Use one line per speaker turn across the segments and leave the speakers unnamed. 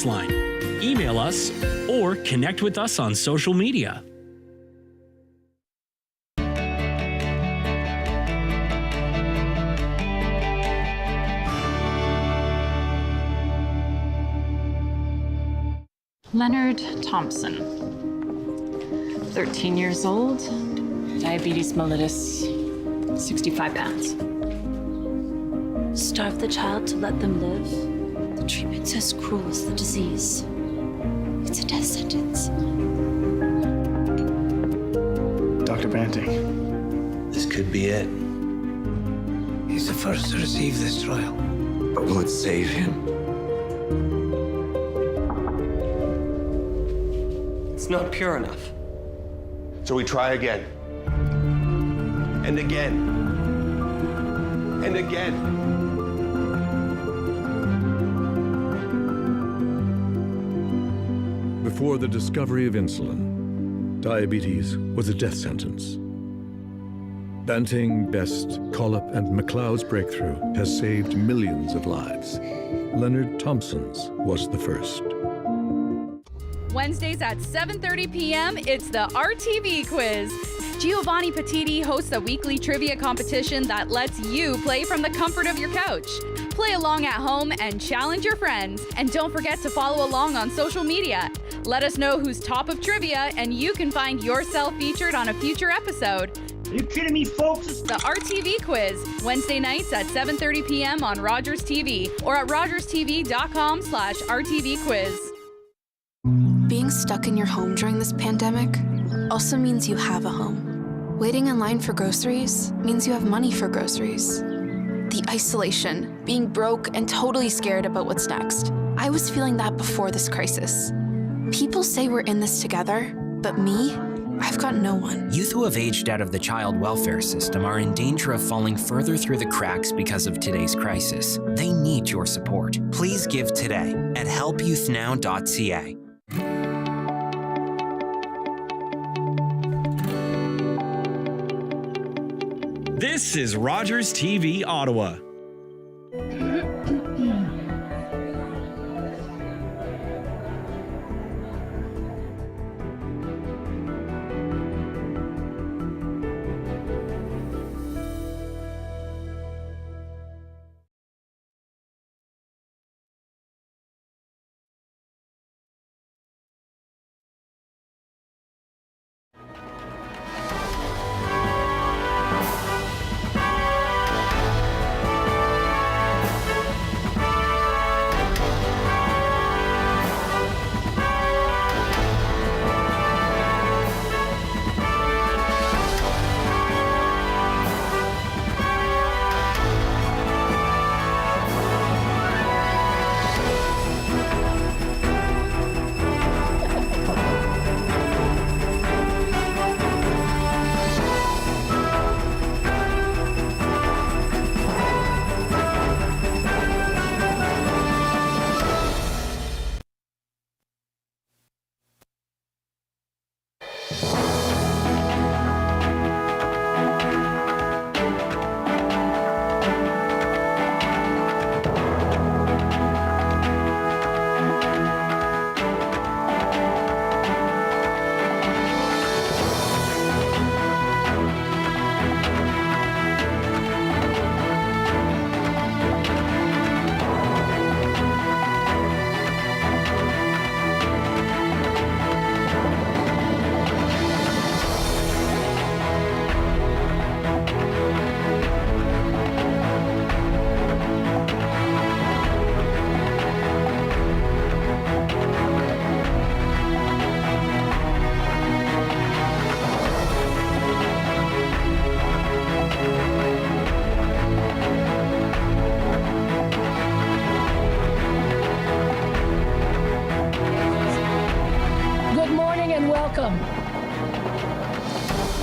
line. Email us or connect with us on social media.
Leonard Thompson, 13 years old, diabetes mellitus, 65 pounds.
Starve the child to let them live. The treatment's as cruel as the disease. It's a death sentence.
Dr. Banting.
This could be it.
He's the first to receive this trial.
But will it save him?
It's not pure enough.
So we try again. And again. And again.
Before the discovery of insulin, diabetes was a death sentence. Banting, Best, Collop, and MacLeod's breakthrough has saved millions of lives. Leonard Thompson's was the first.
Wednesdays at 7:30 p.m., it's the RTV Quiz. Giovanni Petiti hosts a weekly trivia competition that lets you play from the comfort of your couch. Play along at home and challenge your friends. And don't forget to follow along on social media. Let us know who's top of trivia, and you can find yourself featured on a future episode.
Are you kidding me, folks?
The RTV Quiz, Wednesday nights at 7:30 p.m. on Rogers TV or at rogerstv.com/RTV Quiz.
Being stuck in your home during this pandemic also means you have a home. Waiting in line for groceries means you have money for groceries. The isolation, being broke and totally scared about what's next. I was feeling that before this crisis. People say we're in this together, but me, I've got no one.
Youth who have aged out of the child welfare system are in danger of falling further through the cracks because of today's crisis. They need your support. Please give today at helpyouthnow.ca.
This is Rogers TV Ottawa.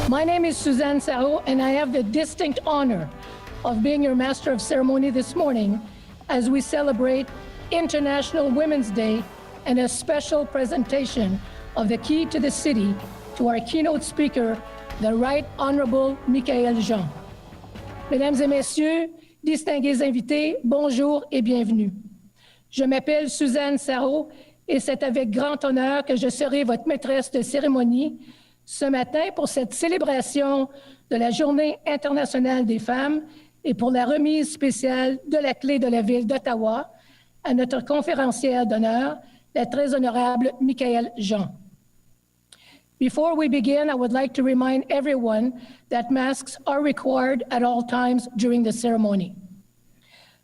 My name is Suzanne Sarro, and I have the distinct honor of being your Master of Ceremony this morning as we celebrate International Women's Day and a special presentation of the Key to the City to our keynote speaker, the Right Honourable Michaëlle Jean. Mesdames et messieurs, distingués invités, bonjour et bienvenue. Je m'appelle Suzanne Sarro et c'est avec grand honneur que je serai votre maîtresse de cérémonie ce matin pour cette célébration de la Journée internationale des femmes et pour la remise spéciale de la clé de la ville d'Ottawa à notre conférencière d'honneur, la très honorable Michaëlle Jean. Before we begin, I would like to remind everyone that masks are required at all times during the ceremony.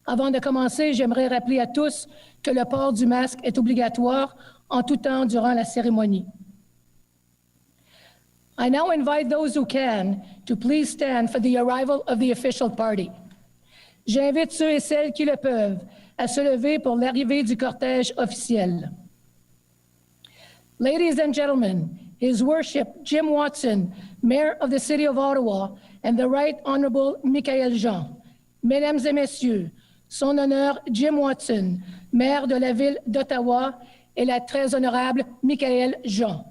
Avant de commencer, j'aimerais rappeler à tous que le port du masque est obligatoire en tout temps durant la cérémonie. I now invite those who can to please stand for the arrival of the official party. J'invite ceux et celles qui le peuvent à se lever pour l'arrivée du cortège officiel. Ladies and gentlemen, His Worship Jim Watson, Mayor of the City of Ottawa, and the Right Honourable Michaëlle Jean. Mesdames et Messieurs, Son Honneur Jim Watson, Maire de la Ville d'Ottawa, et la très honorable Michaëlle Jean.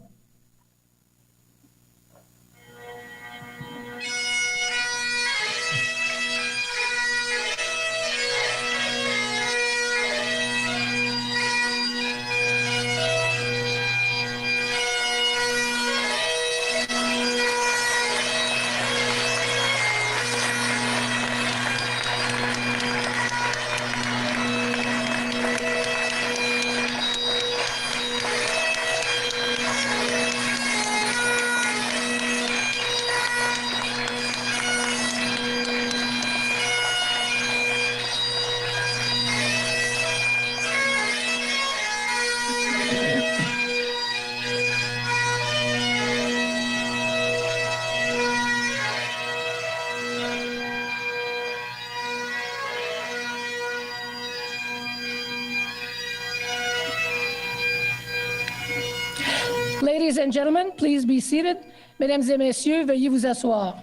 Ladies and gentlemen, please be seated. Mesdames et messieurs, veuillez vous asseoir.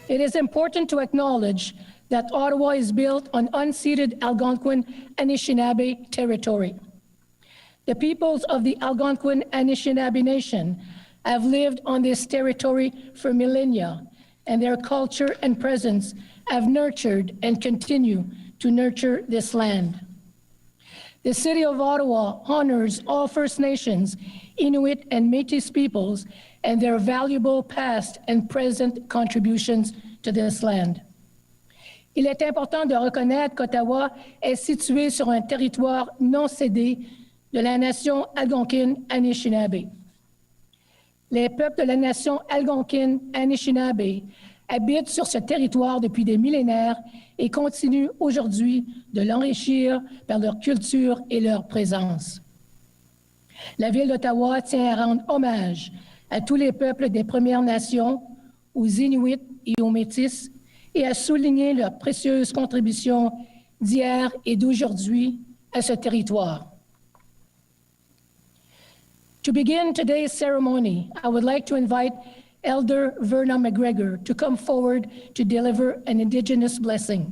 It is important to acknowledge that Ottawa is built on unceded Algonquin Anishinaabe territory. The peoples of the Algonquin Anishinaabe Nation have lived on this territory for millennia, and their culture and presence have nurtured and continue to nurture this land. The City of Ottawa honors all First Nations, Inuit, and Métis peoples and their valuable past and present contributions to this land. Il est important de reconnaître qu'Ottawa est situé sur un territoire non cédé de la nation algonquine Anishinaabe. Les peuples de la nation algonquine Anishinaabe habitent sur ce territoire depuis des millénaires et continuent aujourd'hui de l'enrichir par leur culture et leur présence. La Ville d'Ottawa tient à rendre hommage à tous les peuples des Premières Nations, aux Inuits et aux Métis, et à souligner leurs précieuses contributions d'hier et d'aujourd'hui à ce territoire. To begin today's ceremony, I would like to invite Elder Verna McGregor to come forward to deliver an Indigenous blessing.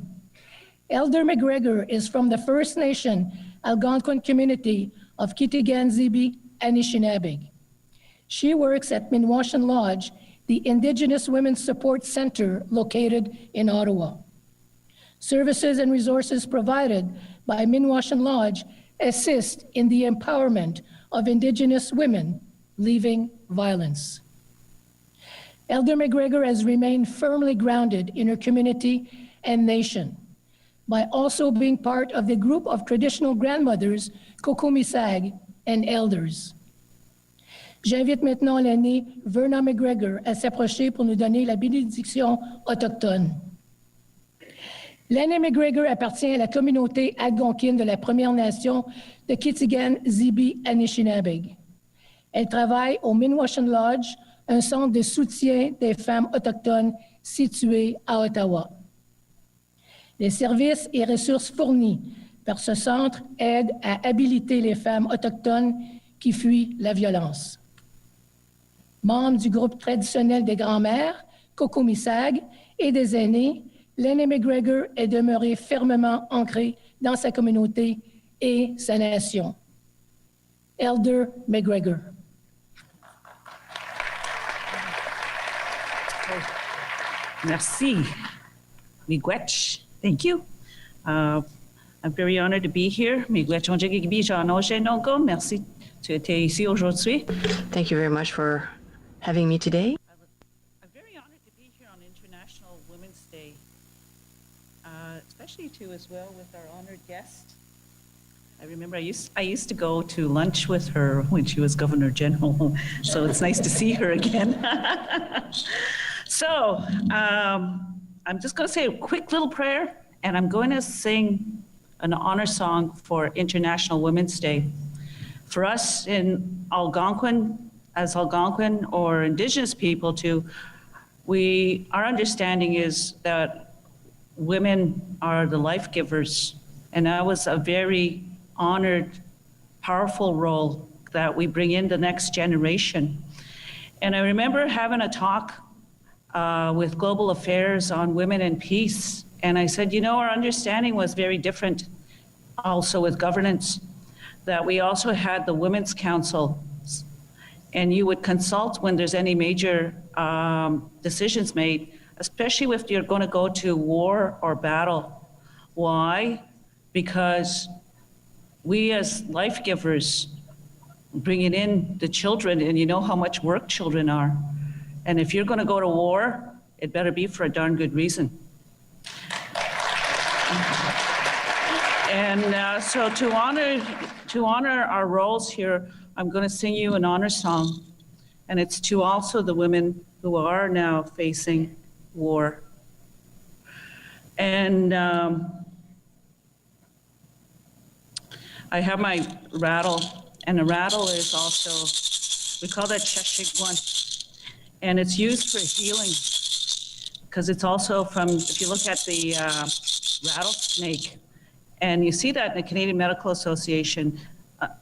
Elder McGregor is from the First Nation Algonquin community of Kitigan-Zibi, Anishinaabe. She works at Minwashan Lodge, the Indigenous Women's Support Center located in Ottawa. Services and resources provided by Minwashan Lodge assist in the empowerment of Indigenous women leaving violence. Elder McGregor has remained firmly grounded in her community and nation by also being part of the group of traditional grandmothers, Kokomisag, and elders. J'invite maintenant l'aînée Verna McGregor à s'approcher pour nous donner la bénédiction autochtone. L'aînée McGregor appartient à la communauté algonquine de la Première Nation de Kitigan-Zibi, Anishinaabe. Elle travaille au Minwashan Lodge, un centre de soutien des femmes autochtones situé à Ottawa. Les services et ressources fournis par ce centre aident à habiliter les femmes autochtones qui fuient la violence. Membre du groupe traditionnel des grands-mères, Kokomisag, et des aînés, l'aînée McGregor est demeurée fermement ancrée dans sa communauté et sa nation. Elder McGregor.
Merci. Miigwech. Thank you. I'm very honored to be here. Merci. Tu étais ici aujourd'hui.
Thank you very much for having me today.
I'm very honored to be here on International Women's Day, especially too as well with our honored guest. I remember I used to go to lunch with her when she was Governor General, so it's nice to see her again. So I'm just going to say a quick little prayer, and I'm going to sing an honor song for International Women's Day. For us in Algonquin, as Algonquin or Indigenous people too, our understanding is that women are the life givers, and that was a very honored, powerful role that we bring in the next generation. And I remember having a talk with Global Affairs on women and peace, and I said, our understanding was very different also with governance, that we also had the Women's Council, and you would consult when there's any major decisions made, especially if you're going to go to war or battle. Why? Because we as life givers, bringing in the children, and you know how much work children are. And if you're going to go to war, it better be for a darn good reason. And so to honor our roles here, I'm going to sing you an honor song, and it's to also the women who are now facing war. And I have my rattle, and a rattle is also, we call that Cheshigwan, and it's used for healing, because it's also from, if you look at the rattlesnake, and you see that in the Canadian Medical Association,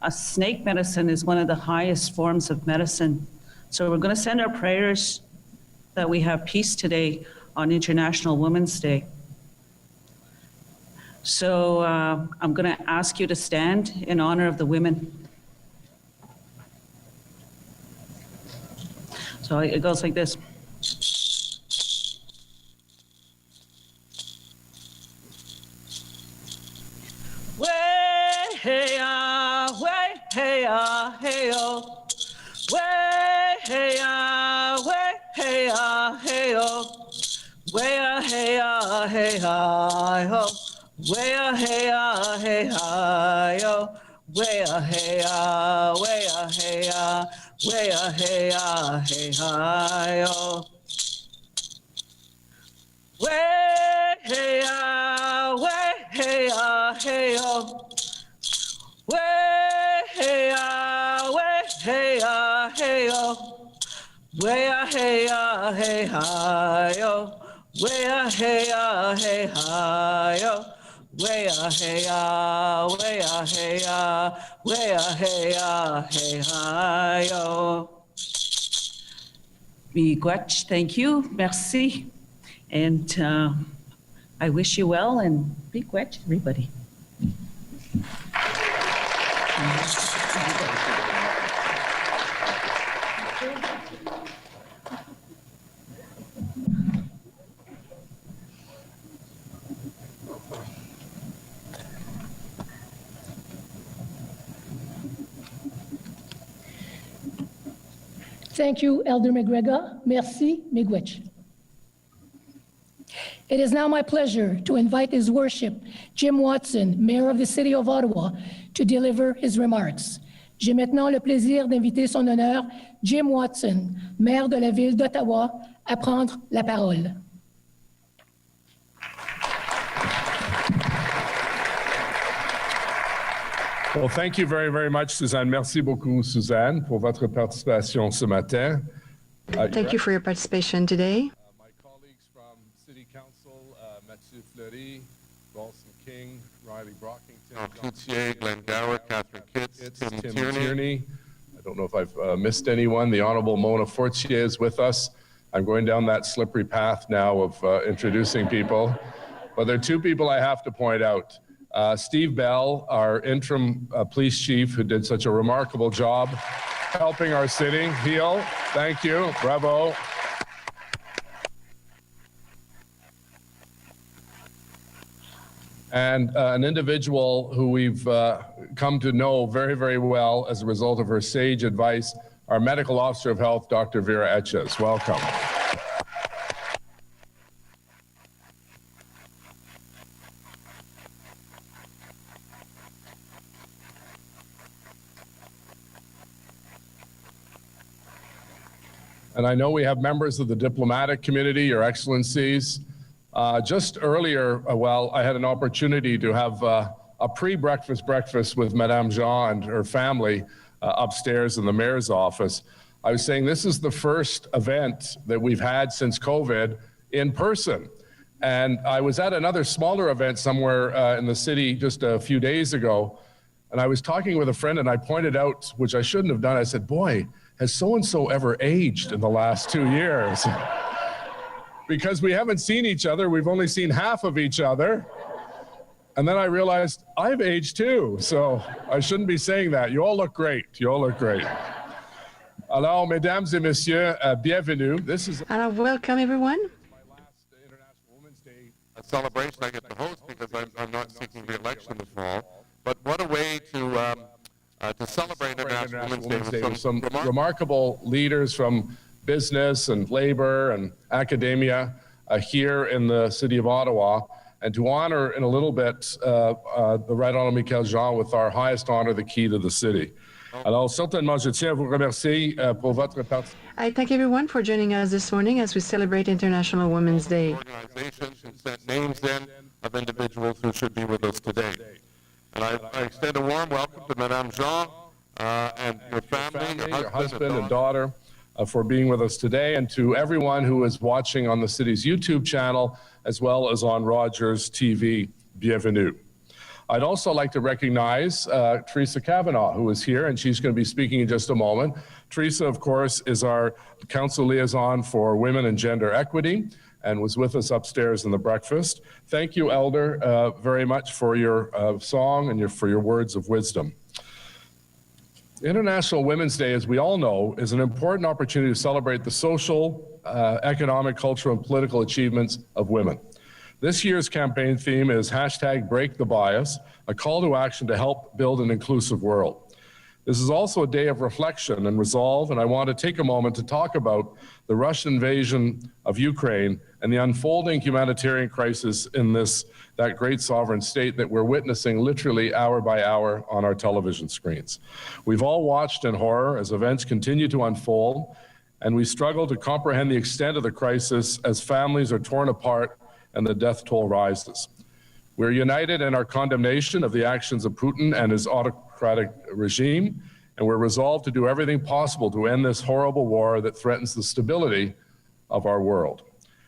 a snake medicine is one of the highest forms of medicine. So we're going to send our prayers that we have peace today on International Women's Day. So I'm going to ask you to stand in honor of the women. So it goes like this. Hey ya, way, hey ya, hey yo. Way, hey ya, way, hey ya, hey yo. Way ya, hey ya, hey hi ho. Way ya, hey ya, hey hi yo. Way ya, hey ya, way ya, hey ya. Way ya, hey ya, hey hi yo. Way, hey ya, way, hey ya, hey yo. Way, hey ya, way, hey ya, hey yo. Way ya, hey ya, hey hi yo. Way ya, hey ya, hey hi yo. Way ya, hey ya, way ya, hey ya. Way ya, hey ya, hey hi yo. Miigwech, thank you, merci. And I wish you well, and miigwech, everybody.
Thank you, Elder McGregor. Merci, miigwech. It is now my pleasure to invite His Worship Jim Watson, Mayor of the City of Ottawa, to deliver his remarks. J'ai maintenant le plaisir d'inviter son honneur, Jim Watson, maire de la ville d'Ottawa, à prendre la parole.
Well, thank you very, very much, Suzanne. Merci beaucoup, Suzanne, pour votre participation ce matin.
Thank you for your participation today.
My colleagues from City Council, Mathieu Fleury, Ralston King, Riley Brockington, Cloutier, Glenn Gower, Catherine Kitts, Tim Tierney. I don't know if I've missed anyone. The Honourable Mona Fortier is with us. I'm going down that slippery path now of introducing people. But there are two people I have to point out. Steve Bell, our interim police chief, who did such a remarkable job helping our city heal. Thank you. Bravo. and an individual who we've come to know very, very well as a result of her sage advice, our Medical Officer of Health, Dr. Vera Etches. Welcome. And I know we have members of the diplomatic community, Your Excellencies. Just earlier, I had an opportunity to have a pre-breakfast breakfast with Madame Jean and her family upstairs in the mayor's office. I was saying this is the first event that we've had since COVID in person. And I was at another smaller event somewhere in the city just a few days ago. And I was talking with a friend and I pointed out, which I shouldn't have done, I said, boy, has so-and-so ever aged in the last 2 years? Because we haven't seen each other, we've only seen half of each other. And then I realized I've aged too, so I shouldn't be saying that. You all look great, you all look great. Alors, mesdames et messieurs, bienvenue. This is
welcome everyone.
my last International Women's Day celebration I get to host because I'm not seeking re-election this fall. But what a way to celebrate International Women's Day with some remarkable leaders from business and labor and academia here in the City of Ottawa, and to honor in a little bit the Right Honourable Michaëlle Jean with our highest honor, the key to the city. Alors, certainement, je tiens à vous remercier pour votre participation.
I thank everyone for joining us this morning as we celebrate International Women's Day.
Organizations who sent names in of individuals who should be with us today. And I extend a warm welcome to Madame Jean and your family, your husband and daughter, for being with us today, and to everyone who is watching on the city's YouTube channel, as well as on Rogers TV. Bienvenue. I'd also like to recognize Theresa Kavanagh, who is here, and she's going to be speaking in just a moment. Theresa, of course, is our Council Liaison for Women and Gender Equity, and was with us upstairs in the breakfast. Thank you, Elder, very much for your song and for your words of wisdom. International Women's Day, as we all know, is an important opportunity to celebrate the social, economic, cultural, and political achievements of women. This year's campaign theme is #BreakTheBias, a call to action to help build an inclusive world. This is also a day of reflection and resolve, and I want to take a moment to talk about the Russian invasion of Ukraine and the unfolding humanitarian crisis in that great sovereign state that we're witnessing literally hour by hour on our television screens. We've all watched in horror as events continue to unfold, and we struggle to comprehend the extent of the crisis as families are torn apart and the death toll rises. We're united in our condemnation of the actions of Putin and his autocratic regime, and we're resolved to do everything possible to end this horrible war that threatens the stability of our world.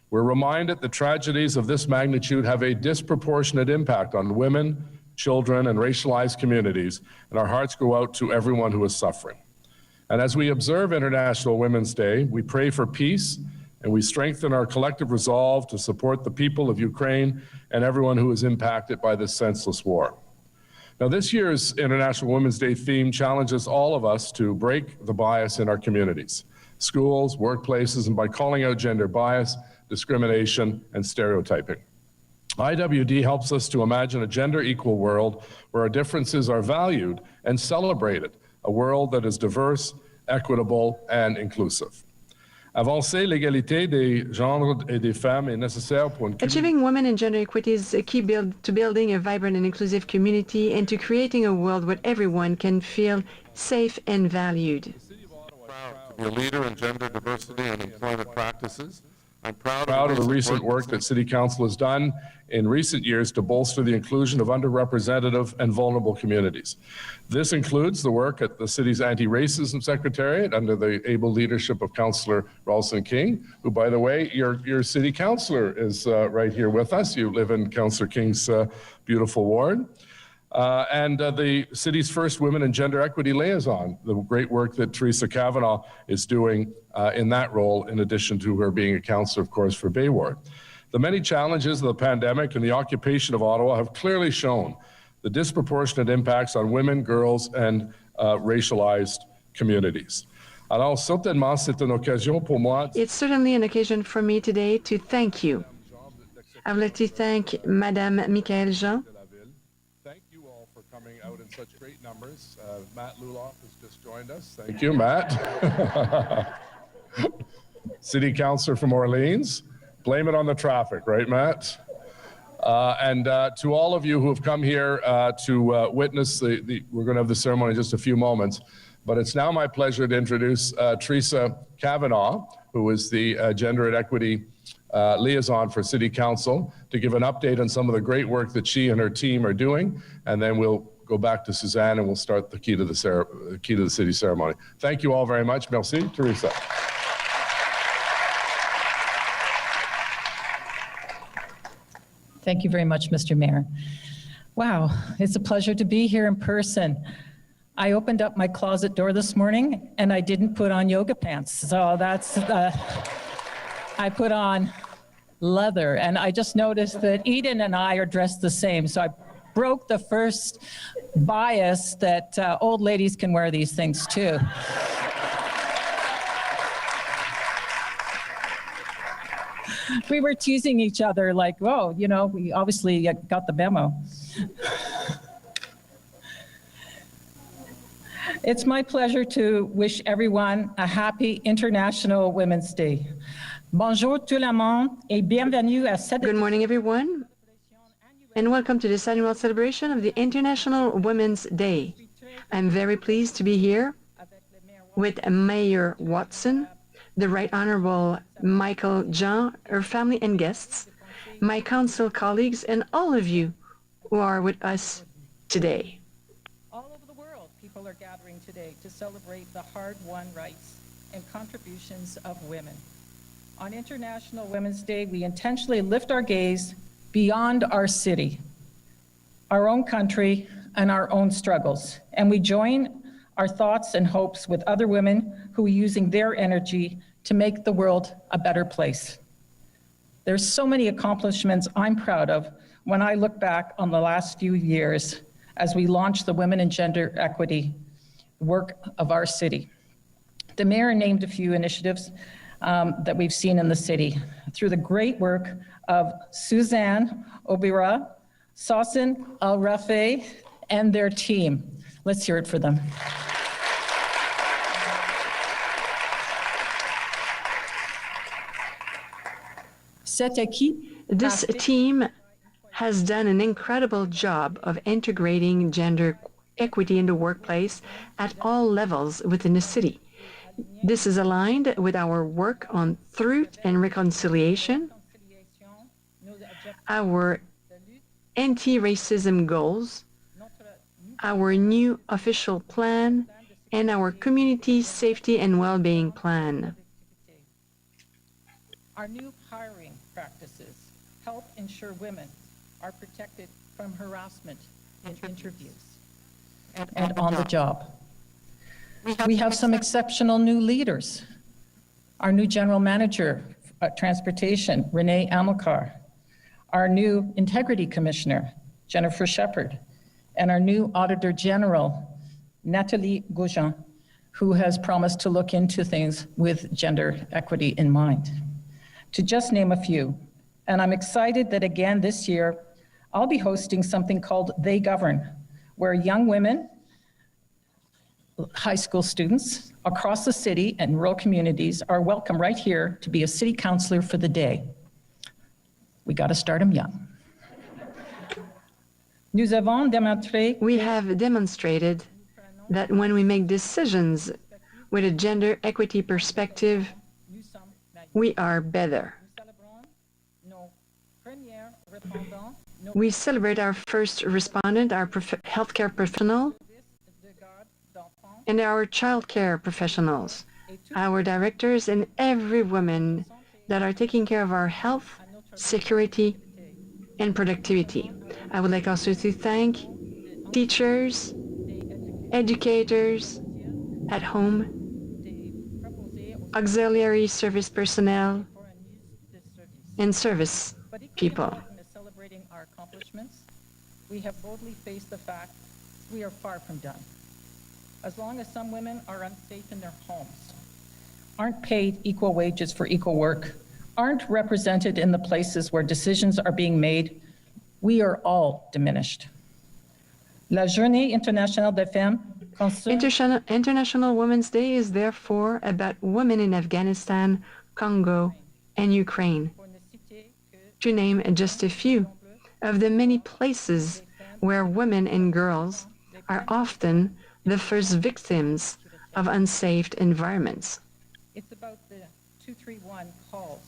We're reminded that tragedies of this magnitude have a disproportionate impact on women, children, and racialized communities, and our hearts go out to everyone who is suffering. And as we observe International Women's Day, we pray for peace, and we strengthen our collective resolve to support the people of Ukraine and everyone who is impacted by this senseless war. Now, this year's International Women's Day theme challenges all of us to break the bias in our communities, schools, workplaces, and by calling out gender bias, discrimination, and stereotyping. IWD helps us to imagine a gender-equal world where our differences are valued and celebrated, a world that is diverse, equitable, and inclusive. Avancer l'égalité des genres et des femmes est nécessaire pour une
Achieving women and gender equity is a key to building a vibrant and inclusive community and to creating a world where everyone can feel safe and valued.
The City of Ottawa is proud to be a leader in gender diversity and employment practices. I'm proud of the recent work that City Council has done in recent years to bolster the inclusion of underrepresented and vulnerable communities. This includes the work at the city's Anti-Racism Secretariat under the able leadership of Councillor King, who, by the way, your city councillor is right here with us. You live in Councillor King's beautiful ward. And the city's first Women and Gender Equity Liaison, the great work that Theresa Kavanagh is doing in that role, in addition to her being a councillor, of course, for Bay Ward. The many challenges of the pandemic and the occupation of Ottawa have clearly shown the disproportionate impacts on women, girls, and racialized communities. Alors, certainement, c'est une occasion pour moi.
It's certainly an occasion for me today to thank you. I would like to thank Madame Michaëlle Jean,
coming out in such great numbers. Matt Luloff has just joined us. Thank you, Matt. City Councillor from Orleans. Blame it on the traffic, right, Matt? And to all of you who have come here to witness we're going to have the ceremony in just a few moments, but it's now my pleasure to introduce Theresa Kavanagh, who is the Gender and Equity Liaison for City Council, to give an update on some of the great work that she and her team are doing, and then we'll go back to Suzanne and we'll start the Key to the City ceremony. Thank you all very much. Merci, Theresa.
Thank you very much, Mr. Mayor. Wow, it's a pleasure to be here in person. I opened up my closet door this morning and I didn't put on yoga pants. So that's, I put on leather, and I just noticed that Eden and I are dressed the same. So I broke the first bias that old ladies can wear these things too. We were teasing each other like, whoa, you know, we obviously got the memo. It's my pleasure to wish everyone a happy International Women's Day. Bonjour tout le monde et bienvenue à cette...
Good morning, everyone, and welcome to this annual celebration of the International Women's Day. I'm very pleased to be here with Mayor Watson, the Right Honourable Michaëlle Jean, her family and guests, my council colleagues, and all of you who are with us today.
All over the world, people are gathering today to celebrate the hard-won rights and contributions of women. On International Women's Day, we intentionally lift our gaze beyond our city, our own country, and our own struggles, and we join our thoughts and hopes with other women who are using their energy to make the world a better place. There's so many accomplishments I'm proud of when I look back on the last few years as we launch the Women and Gender Equity work of our city. The mayor named a few initiatives that we've seen in the city through the great work of Suzanne Obira, Sausan Al-Rafe, and their team. Let's hear it for them.
This team has done an incredible job of integrating gender equity in the workplace at all levels within the city. This is aligned with our work on truth and reconciliation, our anti-racism goals, our new official plan, and our community safety and well-being plan.
Our new hiring practices help ensure women are protected from harassment in interviews and on the job. We have some exceptional new leaders. Our new General Manager of Transportation, Renee Amilcar, our new Integrity Commissioner, Jennifer Shepard, and our new Auditor General, Nathalie Gaujean, who has promised to look into things with gender equity in mind. To just name a few, and I'm excited that again this year, I'll be hosting something called They Govern, where young women, high school students across the city and rural communities are welcome right here to be a city councillor for the day. We got to start them young. We
have demonstrated that when we make decisions with a gender equity perspective, we are better. We celebrate our first respondent, our healthcare professional, and our childcare professionals, our directors, and every woman that are taking care of our health, security, and productivity. I would like also to thank teachers, educators at home, auxiliary service personnel, and service people.
Celebrating our accomplishments, we have boldly faced the fact we are far from done. As long as some women are unsafe in their homes, aren't paid equal wages for equal work, aren't represented in the places where decisions are being made, we are all diminished. La Journée internationale des femmes
International Women's Day is therefore about women in Afghanistan, Congo, and Ukraine, to name just a few of the many places where women and girls are often the first victims of unsafe environments.
It's about the 231 calls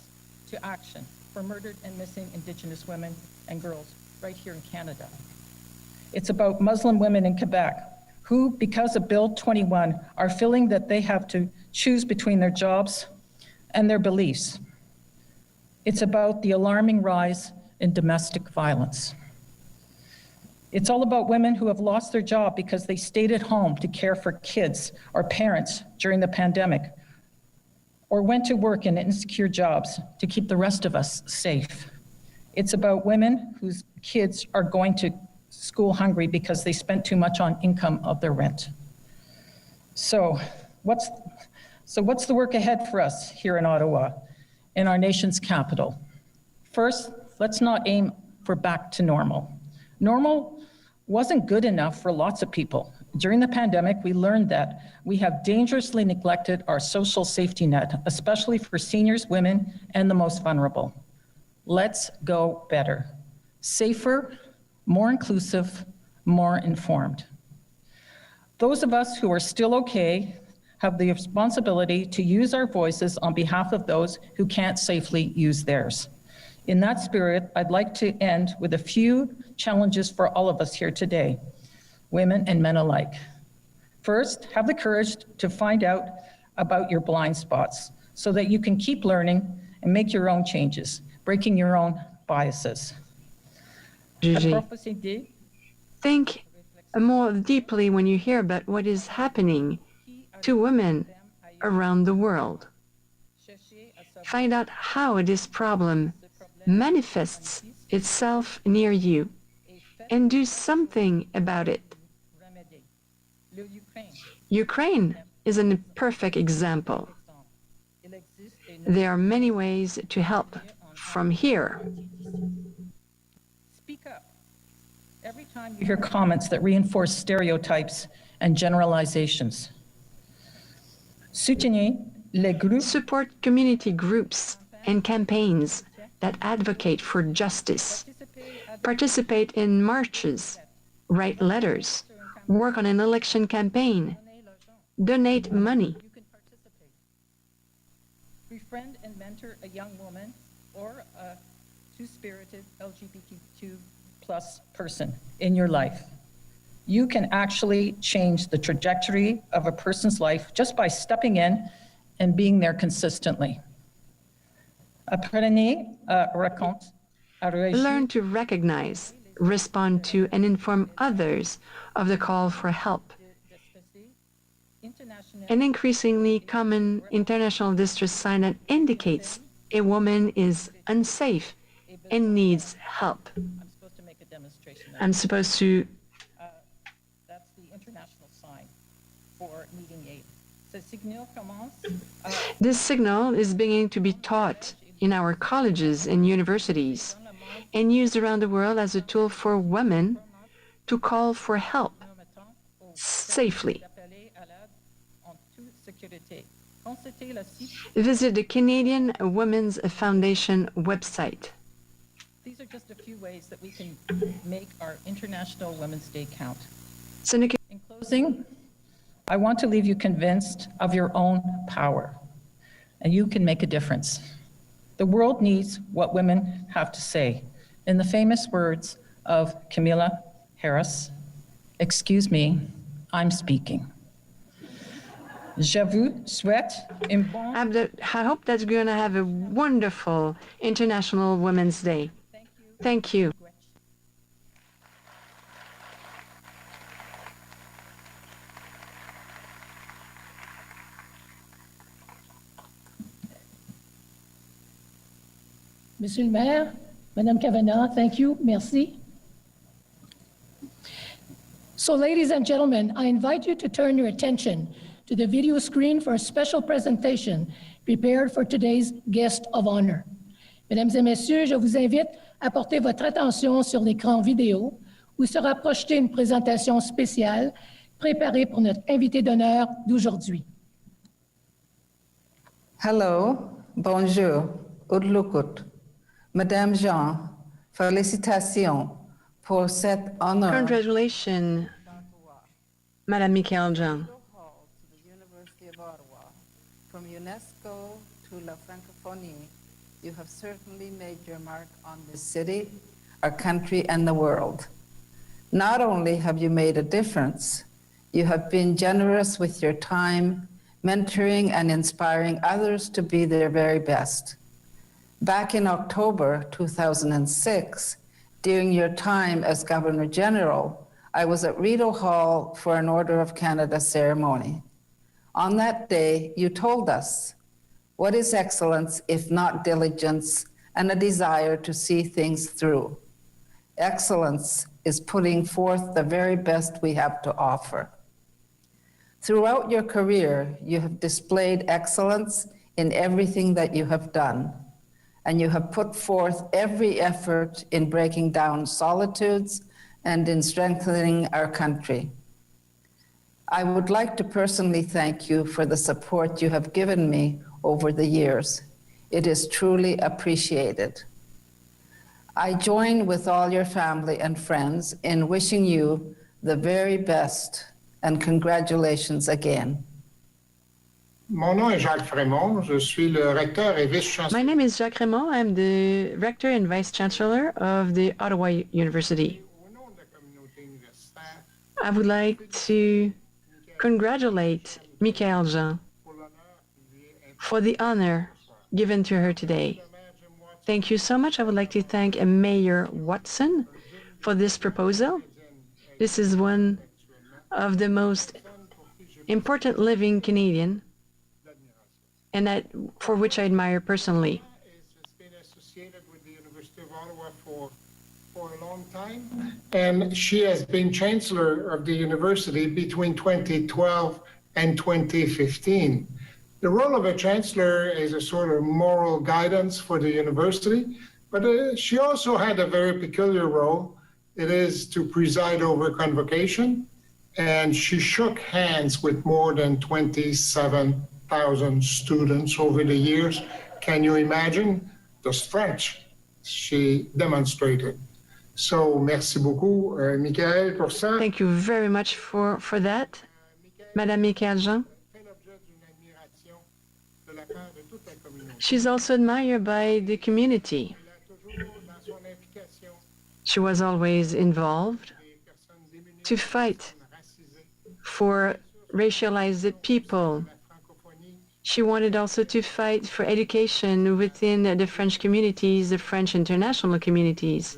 to action for murdered and missing Indigenous women and girls right here in Canada. It's about Muslim women in Quebec who, because of Bill 21, are feeling that they have to choose between their jobs and their beliefs. It's about the alarming rise in domestic violence. It's all about women who have lost their job because they stayed at home to care for kids or parents during the pandemic, or went to work in insecure jobs to keep the rest of us safe. It's about women whose kids are going to school hungry because they spent too much on income of their rent. So what's the work ahead for us here in Ottawa, in our nation's capital? First, let's not aim for back to normal. Normal wasn't good enough for lots of people. During the pandemic, we learned that we have dangerously neglected our social safety net, especially for seniors, women, and the most vulnerable. Let's go better. Safer, more inclusive, more informed. Those of us who are still okay have the responsibility to use our voices on behalf of those who can't safely use theirs. In that spirit, I'd like to end with a few challenges for all of us here today, women and men alike. First, have the courage to find out about your blind spots so that you can keep learning and make your own changes, breaking your own biases.
Think more deeply when you hear about what is happening to women around the world. Find out how this problem manifests itself near you and do something about it. Ukraine is a perfect example. There are many ways to help from here.
Speak up. Every time you hear comments that reinforce stereotypes and generalizations.
Support community groups and campaigns that advocate for justice. Participate in marches, write letters, work on an election campaign, donate money.
Befriend and mentor a young woman or a two-spirited LGBTQ+ person in your life. You can actually change the trajectory of a person's life just by stepping in and being there consistently.
Learn to recognize, respond to, and inform others of the call for help. An increasingly common international distress sign that indicates a woman is unsafe and needs help. I'm supposed to.
That's the international sign for needing aid.
This signal is beginning to be taught in our colleges and universities and used around the world as a tool for women to call for help safely. Visit the Canadian Women's Foundation website.
These are just a few ways that we can make our International Women's Day count. In closing, I want to leave you convinced of your own power, and you can make a difference. The world needs what women have to say. In the famous words of Kamala Harris, "Excuse me, I'm speaking." Je vous souhaite un bon...
I hope that you're going to have a wonderful International Women's Day. Thank you.
Monsieur le maire, Madame Kavanagh, thank you, merci. So ladies and gentlemen, I invite you to turn your attention to the video screen for a special presentation prepared for today's guest of honor. Mesdames et messieurs, je vous invite à porter votre attention sur l'écran vidéo où sera projetée une présentation spéciale préparée pour notre invité d'honneur d'aujourd'hui.
Hello, bonjour, Udlukut. Madame Jean, félicitations pour cet honneur.
Congratulations, Madame Michaëlle Jean.
To the University of Ottawa, from UNESCO to La Francophonie, you have certainly made your mark on this city,
Our country, and the world. Not only have you made a difference, you have been generous with your time, mentoring and inspiring others to be their very best. Back in October 2006, during your time as Governor General, I was at Rideau Hall for an Order of Canada ceremony. On that day, you told us, what is excellence if not diligence and a desire to see things through? Excellence is putting forth the very best we have to offer. Throughout your career, you have displayed excellence in everything that you have done, and you have put forth every effort in breaking down solitudes and in strengthening our country. I would like to personally thank you for the support you have given me over the years. It is truly appreciated. I join with all your family and friends in wishing you the very best, and congratulations again.
Mon nom est Jacques Frémont. Je suis le recteur et vice-chancelier.
My name is Jacques Frémont. I'm the rector and vice chancellor of the Ottawa University. I would like to congratulate Michaëlle Jean for the honor given to her today. Thank you so much. I would like to thank Mayor Watson for this proposal. This is one of the most important living Canadian, and that for which I admire personally.
Has been associated with the University of Ottawa for a long time, and she has been Chancellor of the University between 2012 and 2015. The role of a Chancellor is a sort of moral guidance for the university, but she also had a very peculiar role. It is to preside over convocation, and she shook hands with more than 27,000 students over the years. Can you imagine the strength she demonstrated? So, merci beaucoup, Michaëlle, pour ça.
Thank you very much for that, Madame Michaëlle Jean. She's also admired by the community. She was always involved to fight for racialized people. She wanted also to fight for education within the French communities, the French international communities.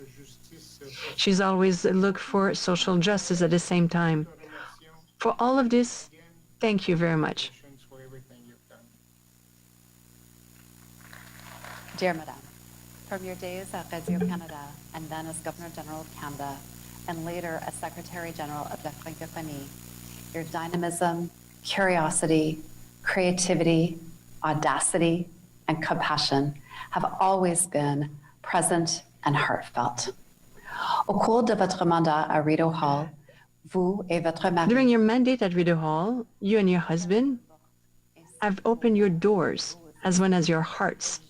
She's always looked for social justice at the same time. For all of this, thank you very much.
Dear Madame, from your days at Radio-Canada and then as Governor General of Canada and later as Secretary General of La Francophonie, your dynamism, curiosity, creativity, audacity, and compassion have always been present and heartfelt. Au cours de votre mandat à Rideau Hall, vous et votre mari...
During your mandate at Rideau Hall, you and your husband have opened your doors as well as your hearts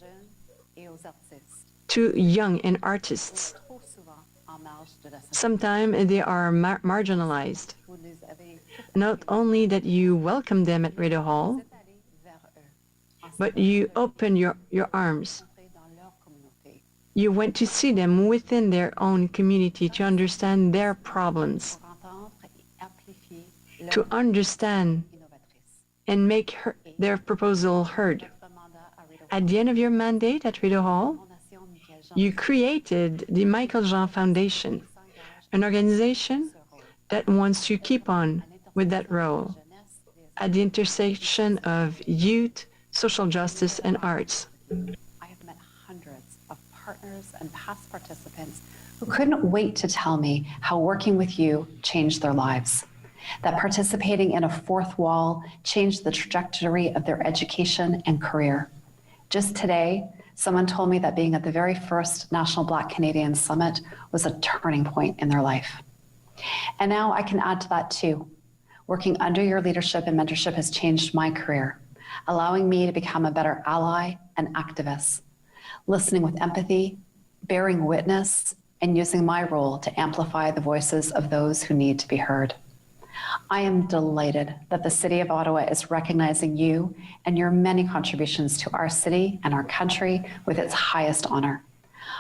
to young and artists. Sometimes they are marginalized. Not only that you welcome them at Rideau Hall, but you open your arms. You went to see them within their own community to understand their problems, to understand and make their proposal heard. At the end of your mandate at Rideau Hall, you created the Michaëlle Jean Foundation, an organization that wants to keep on with that role at the intersection of youth, social justice, and arts.
I have met hundreds of partners and past participants who couldn't wait to tell me how working with you changed their lives, that participating in a fourth wall changed the trajectory of their education and career. Just today, someone told me that being at the very first National Black Canadian Summit was a turning point in their life. And now I can add to that too. Working under your leadership and mentorship has changed my career, allowing me to become a better ally and activist, listening with empathy, bearing witness, and using my role to amplify the voices of those who need to be heard. I am delighted that the City of Ottawa is recognizing you and your many contributions to our city and our country with its highest honor.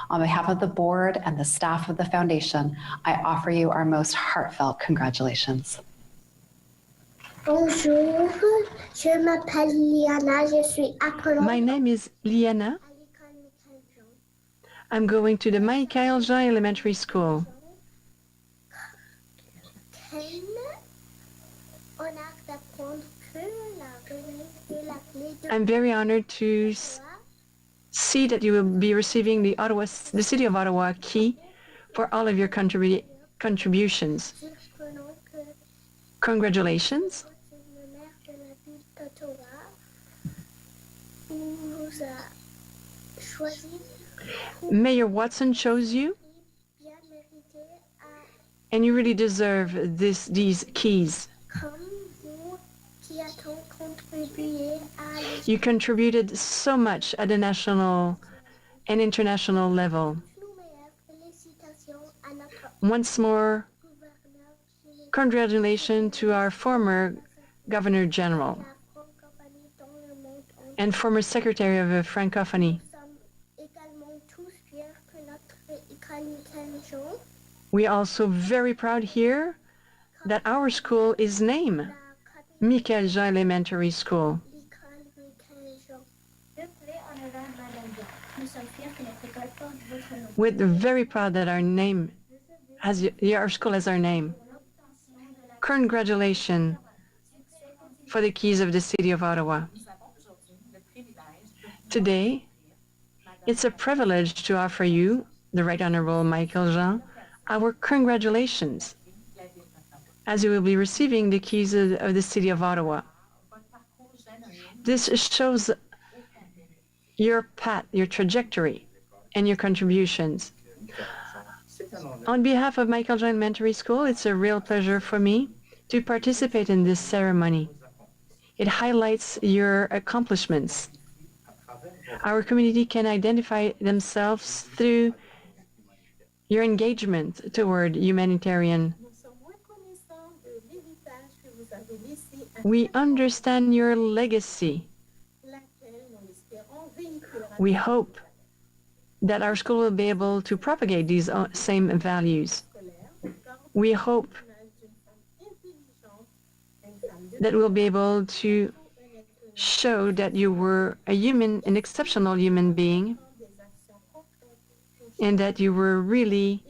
On behalf of the board and the staff of the foundation, I offer you our most heartfelt congratulations.
Bonjour, je m'appelle Liana, je suis à
My name is Liana. I'm going to the Michaëlle Jean Elementary School. I'm very honored to see that you will be receiving the City of Ottawa key for all of your contributions. Congratulations. Mayor Watson chose you, and you really deserve these keys. You contributed so much at the national and international level. Once more, congratulations to our former Governor General and former Secretary of Francophonie. We are also very proud here that our school is named Michaëlle Jean Elementary School. We're very proud that our school has our name. Congratulations for the keys of the City of Ottawa. Today, it's a privilege to offer you, the Right Honourable Michaëlle Jean, our congratulations, as you will be receiving the keys of the City of Ottawa. This shows your path, your trajectory, and your contributions. On behalf of Michaëlle Jean Elementary School, it's a real pleasure for me to participate in this ceremony. It highlights your accomplishments. Our community can identify themselves through your engagement toward humanitarian. We understand your legacy. We hope that our school will be able to propagate these same values. We hope that we'll be able to show that you were an exceptional human being, and that you were really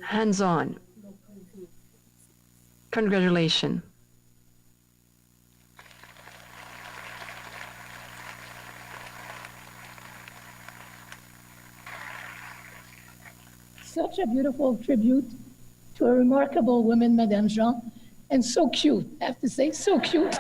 hands-on. Congratulations.
Such a beautiful tribute to a remarkable woman, Madame Jean, and so cute, I have to say, so cute.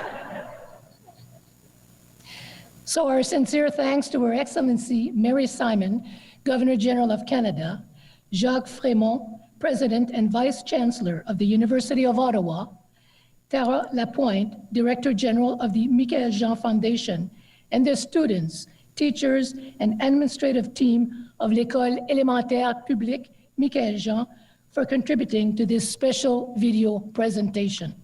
So our sincere thanks to Her Excellency Mary Simon, Governor General of Canada, Jacques Frémont, President and Vice Chancellor of the University of Ottawa, Tara Lapointe, Director General of the Michaëlle Jean Foundation, and the students, teachers, and administrative team of l'École élémentaire publique Michaëlle Jean for contributing to this special video presentation.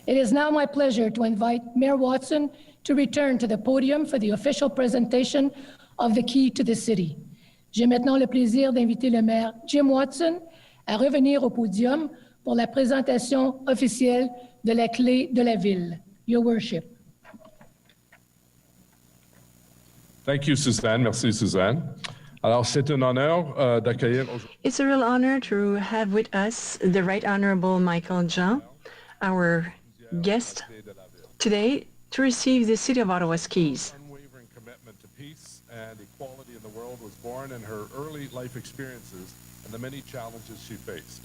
It is now my pleasure to invite Mayor Watson to return to the podium for the official presentation of the key to the city. J'ai maintenant le plaisir d'inviter le maire Jim Watson à revenir au podium pour la présentation officielle de la clé de la ville. Your Worship.
Thank you, Suzanne. Merci, Suzanne. Alors, c'est un honneur d'accueillir aujourd'hui.
It's a real honor to have with us the Right Honourable Michaëlle Jean, our guest today, to receive the City of Ottawa's keys.
Her unwavering commitment to peace and equality in the world was born in her early life experiences and the many challenges she faced.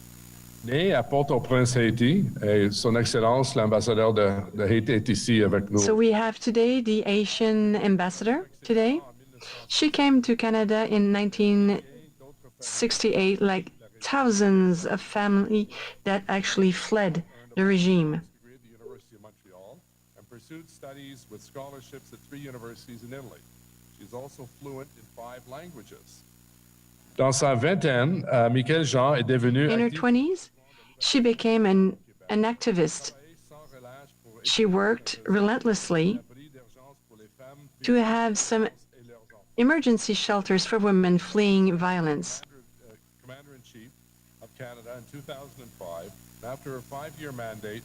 Née à Port-au-Prince, Haïti, et Son Excellence, l'ambassadeur de Haïti est ici avec nous.
So we have today the Haitian ambassador today. She came to Canada in 68, like thousands of families that actually fled the regime.
Degree at the University of Montreal and pursued studies with scholarships at 3 universities in Italy. She's also fluent in 5 languages. Dans sa vingtaine, Michaëlle Jean est devenue
In her 20s, she became an activist. She worked relentlessly to have some emergency shelters for women fleeing violence.
Commander-in-Chief of Canada in 2005, and after a 5-year mandate,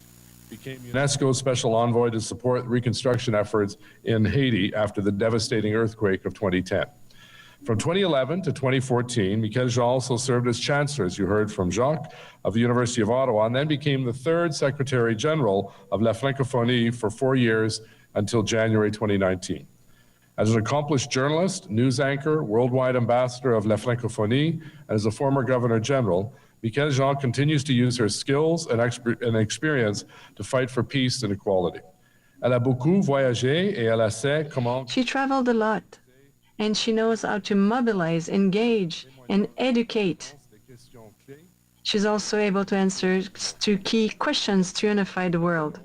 became UNESCO's Special Envoy to support reconstruction efforts in Haiti after the devastating earthquake of 2010. From 2011 to 2014, Michaëlle Jean also served as Chancellor, as you heard from Jacques, of the University of Ottawa, and then became the 3rd Secretary General of La Francophonie for 4 years until January 2019. As an accomplished journalist, news anchor, worldwide ambassador of La Francophonie, and as a former Governor General, Michaëlle Jean continues to use her skills and experience to fight for peace and equality. Elle a beaucoup voyagé et elle sait comment...
She traveled a lot, and she knows how to mobilize, engage, and educate. She's also able to answer to key questions to unify the world.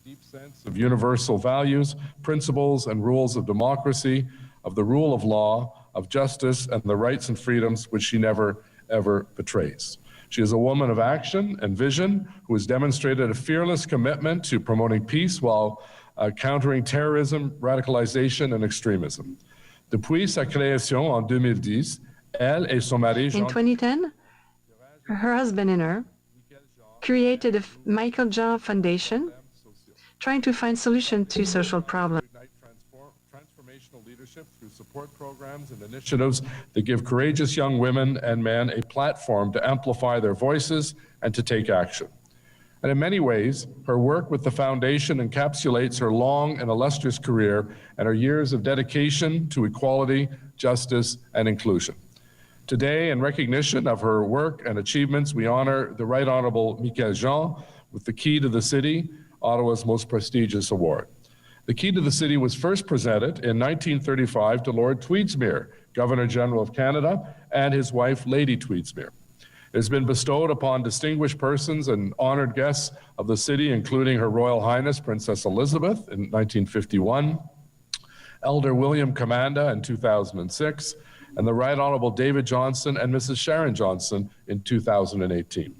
Deep sense of universal values, principles, and rules of democracy, of the rule of law, of justice, and the rights and freedoms which she never, ever betrays. She is a woman of action and vision who has demonstrated a fearless commitment to promoting peace while countering terrorism, radicalization, and extremism. Depuis sa création en 2010, elle et son mari Jean...
In 2010, her husband and her created a Michaëlle Jean Foundation trying to find solutions to social problems.
Transformational leadership through support programs and initiatives that give courageous young women and men a platform to amplify their voices and to take action. And in many ways, her work with the foundation encapsulates her long and illustrious career and her years of dedication to equality, justice, and inclusion. Today, in recognition of her work and achievements, we honor the Right Honourable Michaëlle Jean with the Key to the City, Ottawa's most prestigious award. The Key to the City was first presented in 1935 to Lord Tweedsmuir, Governor-General of Canada, and his wife, Lady Tweedsmuir. It has been bestowed upon distinguished persons and honored guests of the city, including Her Royal Highness Princess Elizabeth in 1951, Elder William Commanda in 2006, and the Right Honourable David Johnson and Mrs. Sharon Johnson in 2018.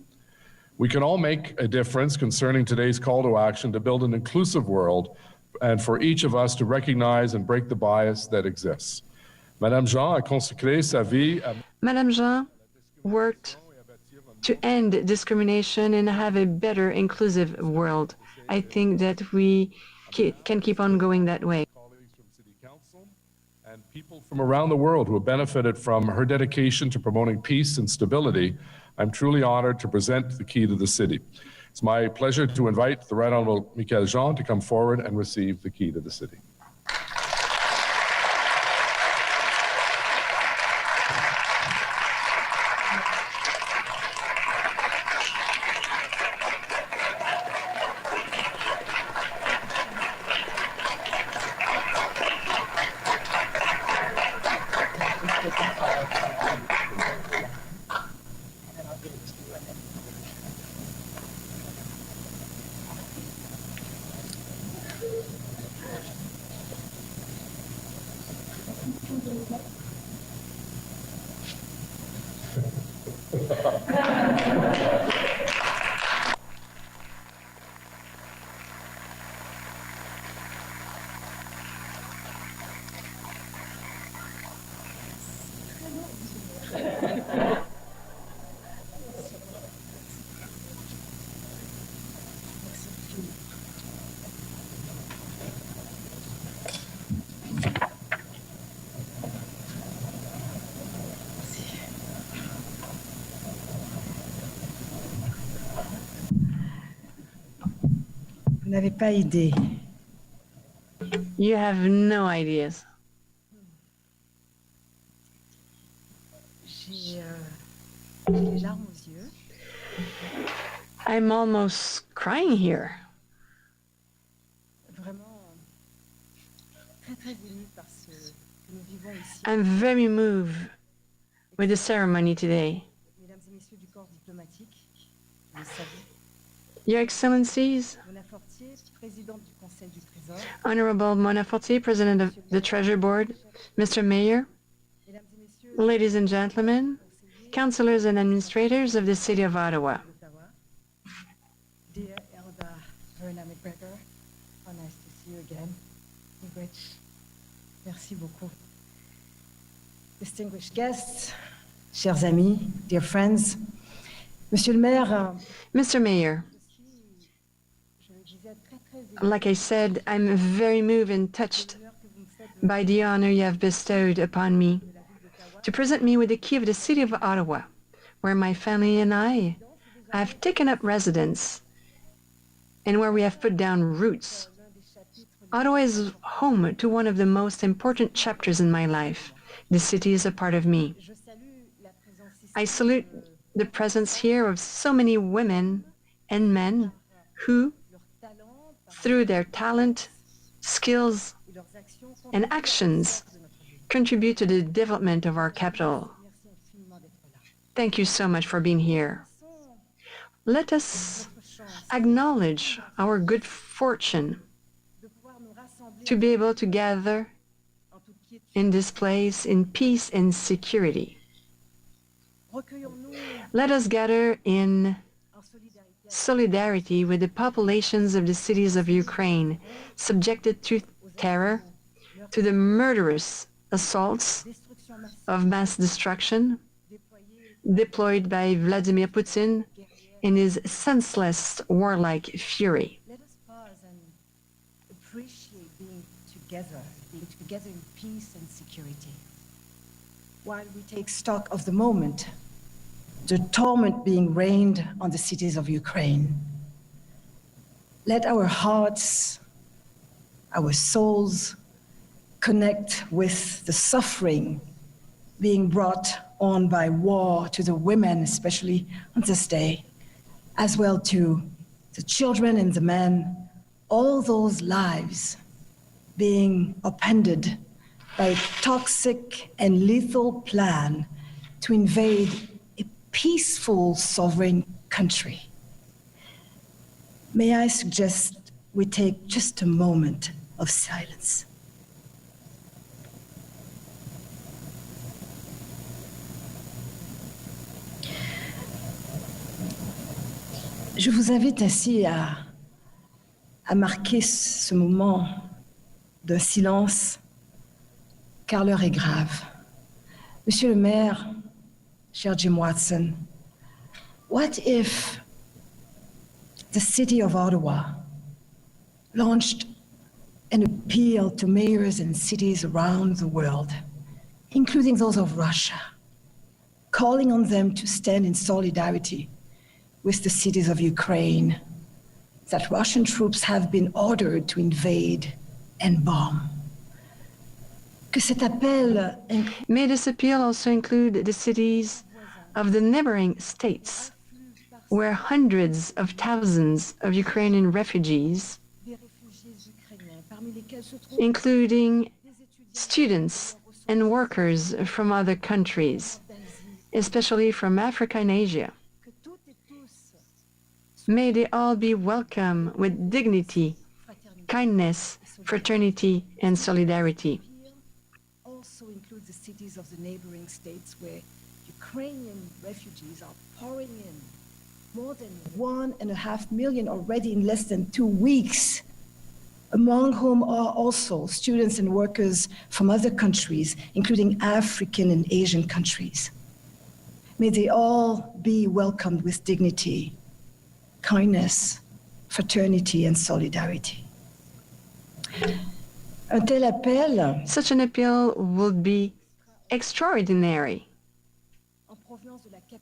We can all make a difference concerning today's call to action to build an inclusive world and for each of us to recognize and break the bias that exists. Madame Jean a consacré sa vie à...
Madame Jean worked to end discrimination and have a better inclusive world. I think that we can keep on going that way.
Colleagues from City Council and people from around the world who have benefited from her dedication to promoting peace and stability, I'm truly honored to present the Key to the City. It's my pleasure to invite the Right Honourable Michaëlle Jean to come forward and receive the Key to the City.
Vous n'avez pas idée.
You have no ideas.
J'ai les larmes aux yeux.
I'm almost crying here.
Vraiment très très émue par
I'm very moved with the ceremony today. Your Excellencies, Honorable Mona Fortier, President of the Treasury Board, Mr. Mayor, ladies and gentlemen, councillors and administrators of the City of Ottawa.
Dear Elder Verna McGregor, how nice to see you again. Merci beaucoup. Distinguished guests, chers amis, dear friends, Monsieur le Maire.
Mr. Mayor, like I said, I'm very moved and touched by the honor you have bestowed upon me to present me with the key of the City of Ottawa, where my family and I have taken up residence and where we have put down roots. Ottawa is home to one of the most important chapters in my life. The city is a part of me. I salute the presence here of so many women and men who, through their talent, skills, and actions, contribute to the development of our capital. Thank you so much for being here. Let us acknowledge our good fortune to be able to gather in this place in peace and security. Let us gather in solidarity with the populations of the cities of Ukraine, subjected to terror, to the murderous assaults of mass destruction deployed by Vladimir Putin in his senseless warlike fury.
Let us pause and appreciate being together in peace and security. While we take stock of the moment, the torment being rained on the cities of Ukraine, let our hearts, our souls, connect with the suffering being brought on by war to the women, especially on this day, as well to the children and the men, all those lives being upended by a toxic and lethal plan to invade a peaceful sovereign country. May I suggest we take just a moment of silence. Je vous invite ainsi à marquer ce moment d'un silence, car l'heure est grave. Monsieur le maire, cher Jim Watson, what if the City of Ottawa launched an appeal to mayors and cities around the world, including those of Russia, calling on them to stand in solidarity with the cities of Ukraine that Russian troops have been ordered to invade and bomb?
May this appeal also include the cities of the neighboring states, where hundreds of thousands of Ukrainian refugees, including students and workers from other countries, especially from Africa and Asia, may they all be welcome with dignity, kindness, fraternity, and solidarity.
Also includes the cities of the neighboring states where Ukrainian refugees are pouring in, more than 1.5 million already in less than 2 weeks, among whom are also students and workers from other countries, including African and Asian countries. May they all be welcomed with dignity, kindness, fraternity, and solidarity.
Such an appeal would be extraordinary,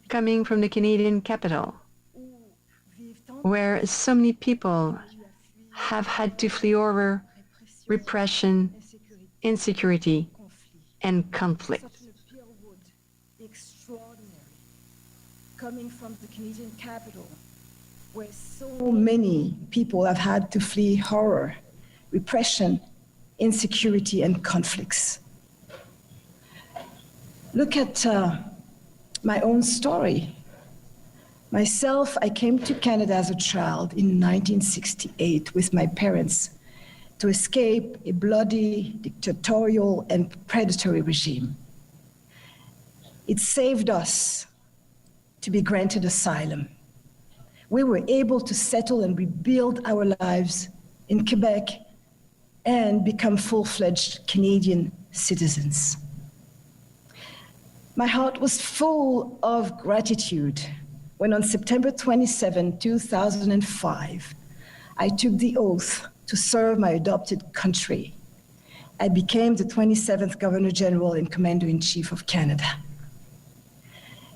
coming from the Canadian capital, where so many people have had to flee horror, repression, insecurity, and conflict.
Such an appeal would be extraordinary, coming from the Canadian capital, where so many people have had to flee horror, repression, insecurity, and conflicts. Look at my own story. Myself, I came to Canada as a child in 1968 with my parents to escape a bloody, dictatorial, and predatory regime. It saved us to be granted asylum. We were able to settle and rebuild our lives in Quebec and become full-fledged Canadian citizens. My heart was full of gratitude when on September 27, 2005, I took the oath to serve my adopted country. I became the 27th Governor General and Commander-in-Chief of Canada.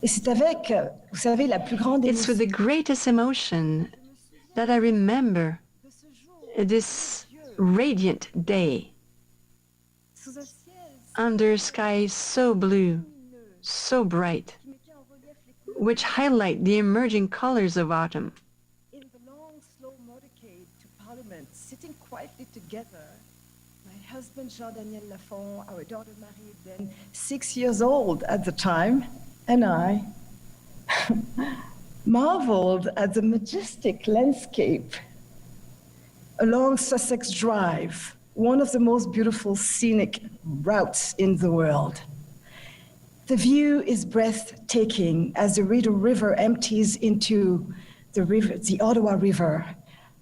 Et c'est avec, vous savez, la plus grande
It's with the greatest emotion that I remember this radiant day under sky so blue, so bright, which highlight the emerging colors of autumn.
In the long, slow motorcade to Parliament, sitting quietly together, my husband Jean-Daniel Lafont, our daughter Marie, then 6 years old at the time, and I marveled at the majestic landscape along Sussex Drive, one of the most beautiful scenic routes in the world. The view is breathtaking as the Rideau River empties into the Ottawa River,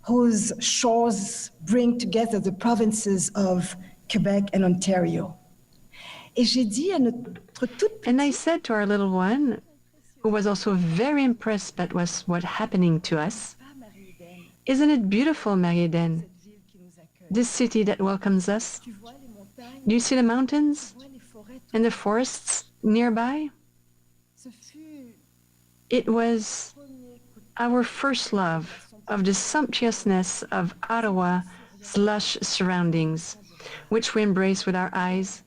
whose shores bring together the provinces of Quebec and Ontario.
And I said to our little one, who was also very impressed by what happening to us, isn't it beautiful, Marie-Hélène, this city that welcomes us? Do you see the mountains and the forests nearby? It was our first love of the sumptuousness of Ottawa's lush surroundings, which we embrace with our eyes,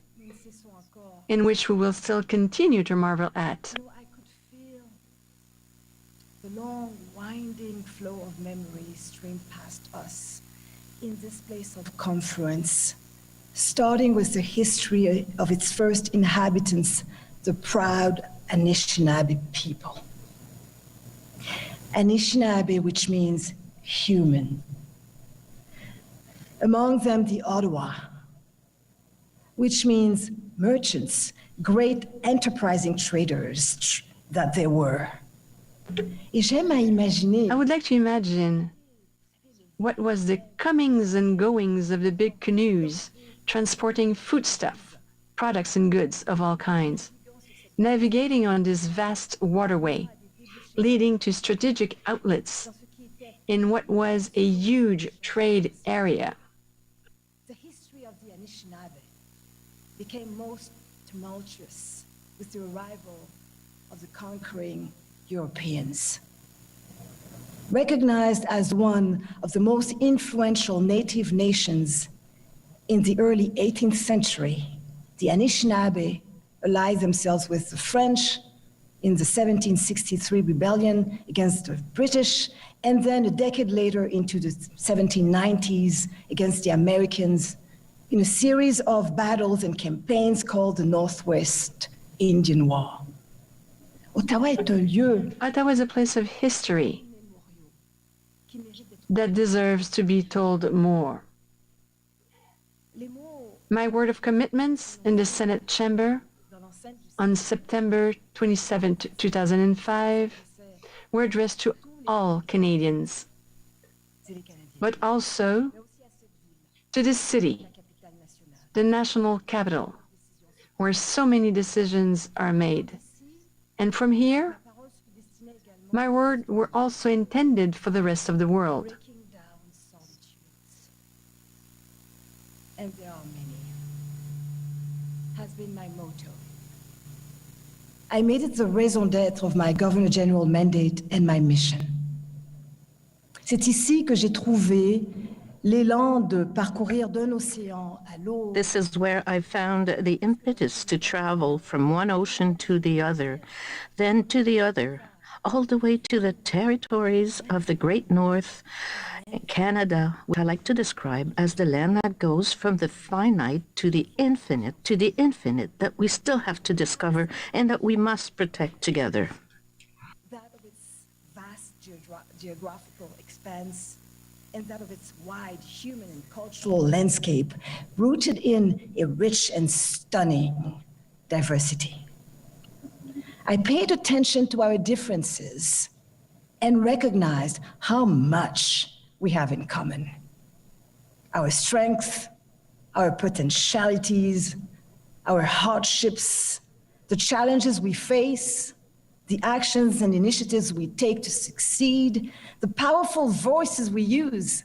in which we will still continue to marvel at.
I could feel the long, winding flow of memories stream past us in this place of confluence, starting with the history of its first inhabitants, the proud Anishinaabe people. Anishinaabe, which means human. Among them, the Ottawa, which means merchants, great enterprising traders that they were.
I would like to imagine what was the comings and goings of the big canoes transporting foodstuff, products and goods of all kinds, navigating on this vast waterway, leading to strategic outlets in what was a huge trade area.
The history of the Anishinaabe became most tumultuous with the arrival of the conquering Europeans. Recognized as one of the most influential native nations in the early 18th century, the Anishinaabe allied themselves with the French in the 1763 rebellion against the British, and then a decade later into the 1790s against the Americans in a series of battles and campaigns called the Northwest Indian War. Ottawa
is a place of history that deserves to be told more. My word of commitments in the Senate chamber on September 27, 2005, were addressed to all Canadians, but also to this city, the national capital, where so many decisions are made. And from here, my words were also intended for the rest of the world.
And there are many, has been my motto. I made it the raison d'être of my Governor General mandate and my mission. C'est ici que j'ai trouvé l'élan de parcourir d'un océan à l'autre.
This is where I found the impetus to travel from one ocean to the other, then to the other, all the way to the territories of the Great North, Canada, which I like to describe as the land that goes from the finite to the infinite, that we still have to discover and that we must protect together.
That of its vast geographical expanse and that of its wide human and cultural landscape, rooted in a rich and stunning diversity. I paid attention to our differences and recognized how much we have in common. Our strengths, our potentialities, our hardships, the challenges we face, the actions and initiatives we take to succeed, the powerful voices we use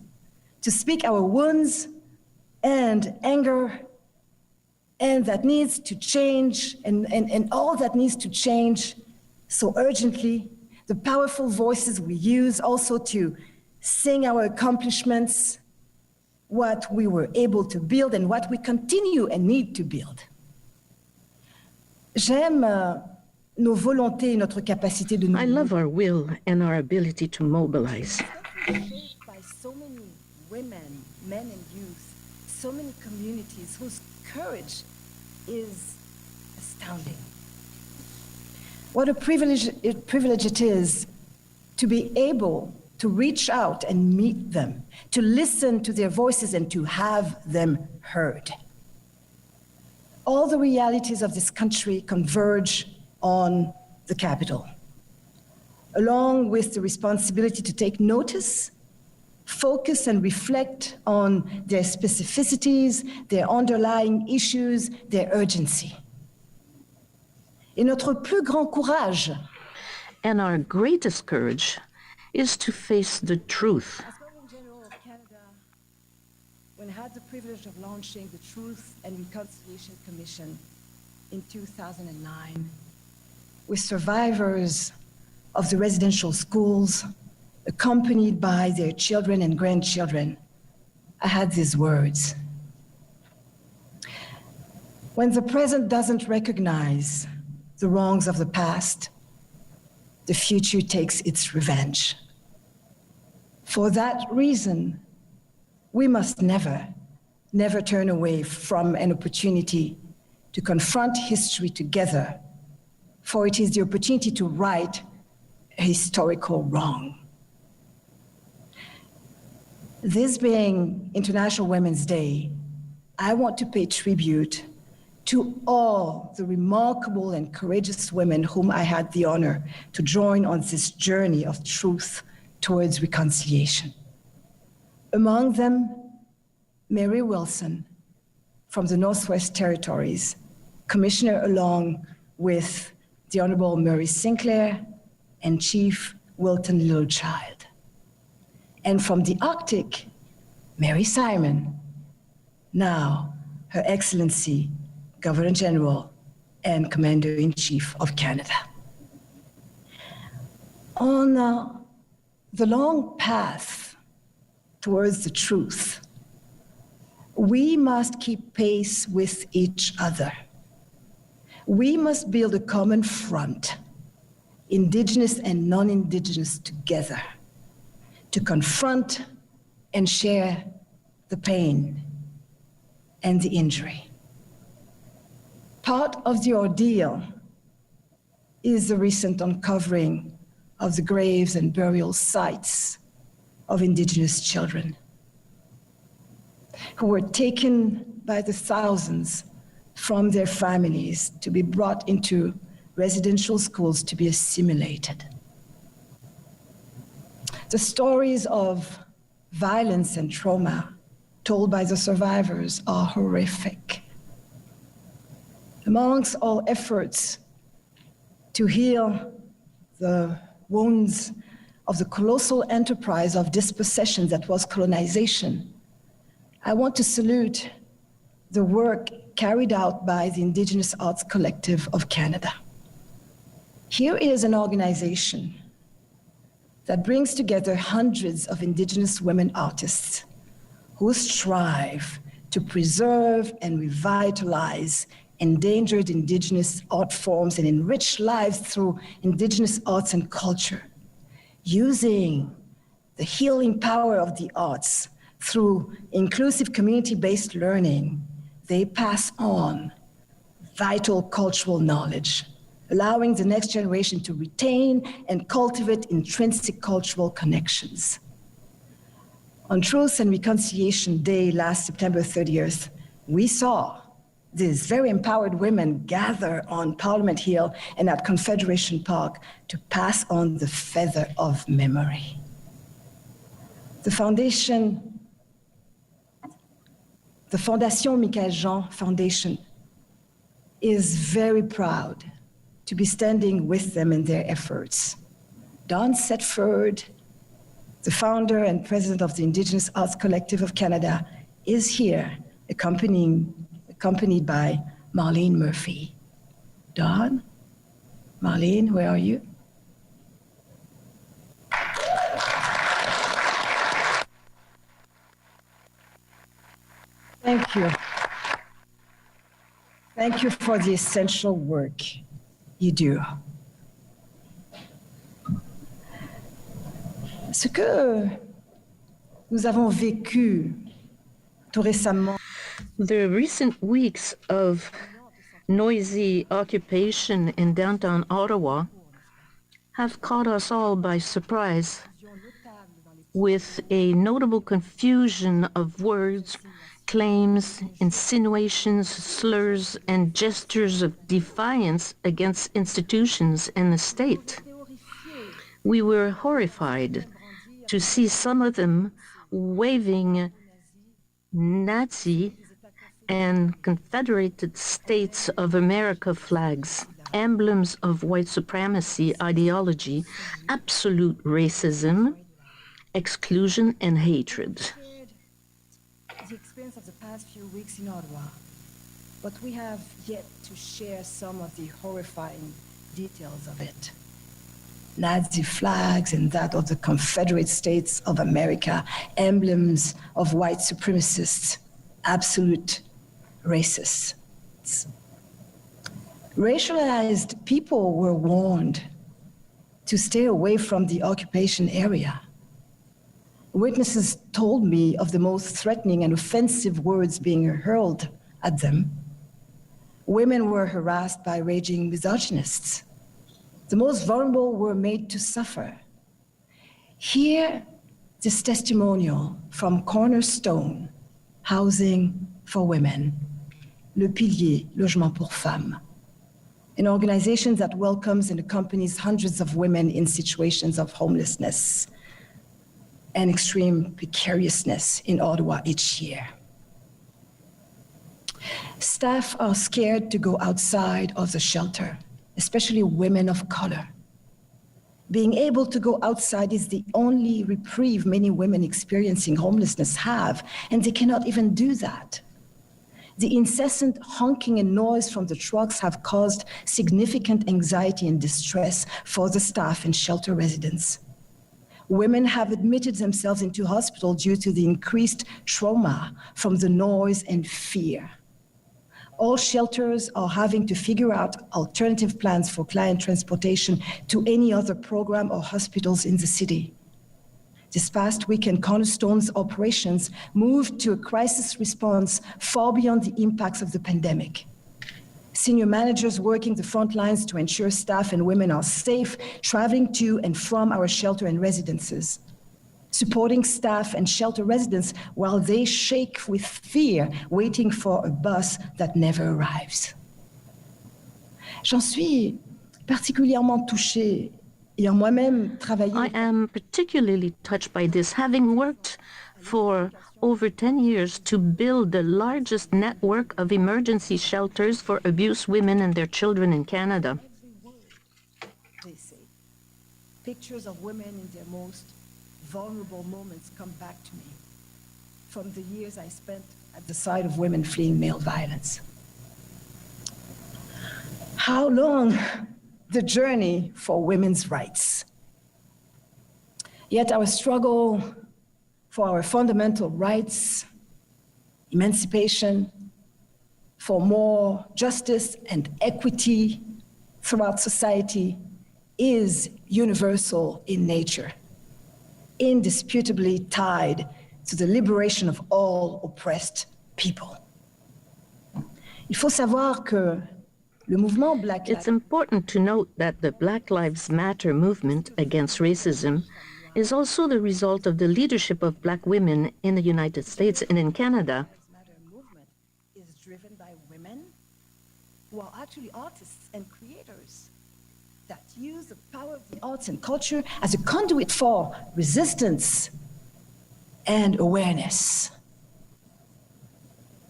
to speak our wounds and anger, and that needs to change, and all that needs to change so urgently, the powerful voices we use also to sing our accomplishments, what we were able to build and what we continue and need to build. J'aime nos volontés et notre capacité de nous.
I love our will and our ability to mobilize.
Shaped by so many women, men and youth, so many communities whose courage is astounding. What a privilege it is to be able to reach out and meet them, to listen to their voices and to have them heard. All the realities of this country converge on the capital, along with the responsibility to take notice, focus and reflect on their specificities, their underlying issues, their urgency. Et notre plus grand courage,
and our greatest courage, is to face the truth.
As Governor General of Canada, when I had the privilege of launching the Truth and Reconciliation Commission in 2009, with survivors of the residential schools, accompanied by their children and grandchildren, I had these words. When the present doesn't recognize the wrongs of the past, the future takes its revenge. For that reason, we must never turn away from an opportunity to confront history together, for it is the opportunity to right a historical wrong. This being International Women's Day, I want to pay tribute to all the remarkable and courageous women whom I had the honor to join on this journey of truth towards reconciliation. Among them, Mary Wilson from the Northwest Territories, Commissioner along with the Honourable Murray Sinclair and Chief Wilton Littlechild. And from the Arctic, Mary Simon, now Her Excellency, Governor General and Commander-in-Chief of Canada. On the long path towards the truth, we must keep pace with each other. We must build a common front, Indigenous and non-Indigenous together, to confront and share the pain and the injury. Part of the ordeal is the recent uncovering of the graves and burial sites of Indigenous children who were taken by the thousands from their families to be brought into residential schools to be assimilated. The stories of violence and trauma told by the survivors are horrific. Amongst all efforts to heal the wounds of the colossal enterprise of dispossession that was colonization, I want to salute the work carried out by the Indigenous Arts Collective of Canada. Here is an organization that brings together hundreds of Indigenous women artists who strive to preserve and revitalize endangered Indigenous art forms and enrich lives through Indigenous arts and culture. Using the healing power of the arts through inclusive community-based learning, they pass on vital cultural knowledge, allowing the next generation to retain and cultivate intrinsic cultural connections. On Truth and Reconciliation Day last September 30th, we saw these very empowered women gather on Parliament Hill and at Confederation Park to pass on the feather of memory. The Fondation Michaëlle Jean Foundation is very proud to be standing with them in their efforts. Dawn Setford, the founder and president of the Indigenous Arts Collective of Canada, is here, accompanied by Marlene Murphy. Dawn? Marlene, where are you? Thank you. Thank you for the essential work you do. Ce que nous avons vécu tout récemment.
The recent weeks of noisy occupation in downtown Ottawa have caught us all by surprise with a notable confusion of words, claims, insinuations, slurs, and gestures of defiance against institutions and the state. We were horrified to see some of them waving Nazi and Confederated States of America flags, emblems of white supremacy ideology, absolute racism, exclusion, and hatred.
The experience of the past few weeks in Ottawa, but we have yet to share some of the horrifying details of it. Nazi flags and that of the Confederate States of America, emblems of white supremacists, absolute racists. Racialized people were warned to stay away from the occupation area. Witnesses told me of the most threatening and offensive words being hurled at them. Women were harassed by raging misogynists. The most vulnerable were made to suffer. Hear this testimonial from Cornerstone, Housing for Women, Le Pilier, Logement pour Femmes, an organization that welcomes and accompanies hundreds of women in situations of homelessness and extreme precariousness in Ottawa each year. Staff are scared to go outside of the shelter, especially women of color. Being able to go outside is the only reprieve many women experiencing homelessness have, and they cannot even do that. The incessant honking and noise from the trucks have caused significant anxiety and distress for the staff and shelter residents. Women have admitted themselves into hospital due to the increased trauma from the noise and fear. All shelters are having to figure out alternative plans for client transportation to any other program or hospitals in the city. This past weekend, Cornerstone's operations moved to a crisis response far beyond the impacts of the pandemic. Senior managers working the front lines to ensure staff and women are safe, traveling to and from our shelter and residences. Supporting staff and shelter residents while they shake with fear, waiting for a bus that never arrives. J'en suis particulièrement touchée, ayant moi-même travaillé.
I am particularly touched by this, having worked for over 10 years to build the largest network of emergency shelters for abused women and their children in Canada.
They say, pictures of women in their most vulnerable moments come back to me from the years I spent at the side of women fleeing male violence. How long the journey for women's rights? Yet our struggle for our fundamental rights, emancipation, for more justice and equity throughout society is universal in nature, indisputably tied to the liberation of all oppressed people. Il faut savoir que le mouvement Black Lives...
It's important to note that the Black Lives Matter movement against racism is also the result of the leadership of Black women in the United States and in Canada.
Movement is driven by women who are actually artists and creators that use the power of the arts and culture as a conduit for resistance and awareness.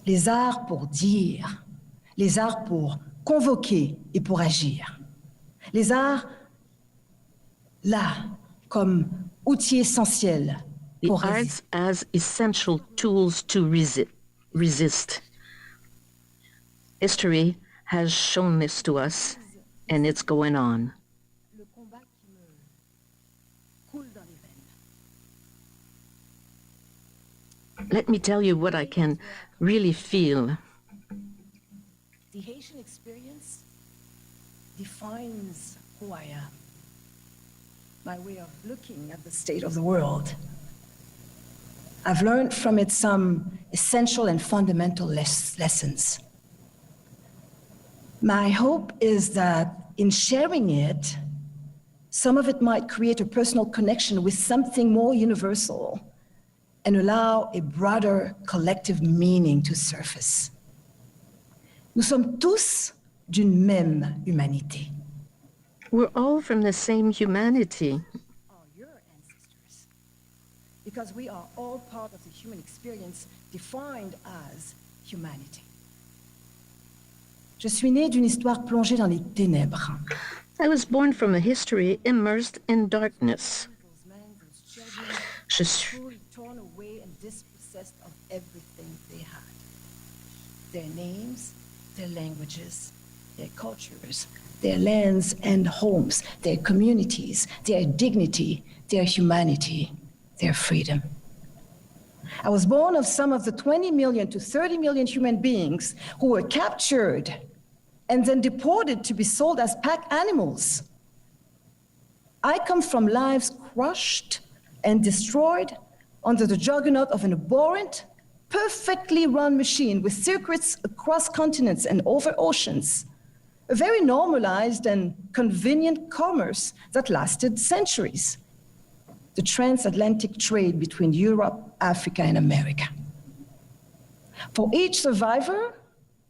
Les arts pour dire, les arts pour convoquer et pour agir. Les arts, là, comme outils essentiels
The
pour
arts as essential tools to resist. History has shown this to us, and it's going on.
Le combat qui me coule dans les veines.
Let me tell you what I can really feel.
The Haitian experience defines who I am, my way of looking at the state of the world. I've learned from it some essential and fundamental lessons. My hope is that in sharing it, some of it might create a personal connection with something more universal and allow a broader collective meaning to surface. Nous sommes tous d'une même humanité.
We're all from the same humanity.
Are your ancestors, because we are all part of the human experience defined as humanity. Je suis née d'une histoire plongée dans les ténèbres.
I was born from a history immersed in darkness.
Those men, those children,
Je suis
truly torn away and dispossessed of everything they had. Their names, their languages, their cultures, their lands and homes, their communities, their dignity, their humanity, their freedom. I was born of some of the 20 million to 30 million human beings who were captured and then deported to be sold as pack animals. I come from lives crushed and destroyed under the juggernaut of an abhorrent, perfectly run machine with circuits across continents and over oceans, a very normalized and convenient commerce that lasted centuries. The transatlantic trade between Europe, Africa, and America. For each survivor,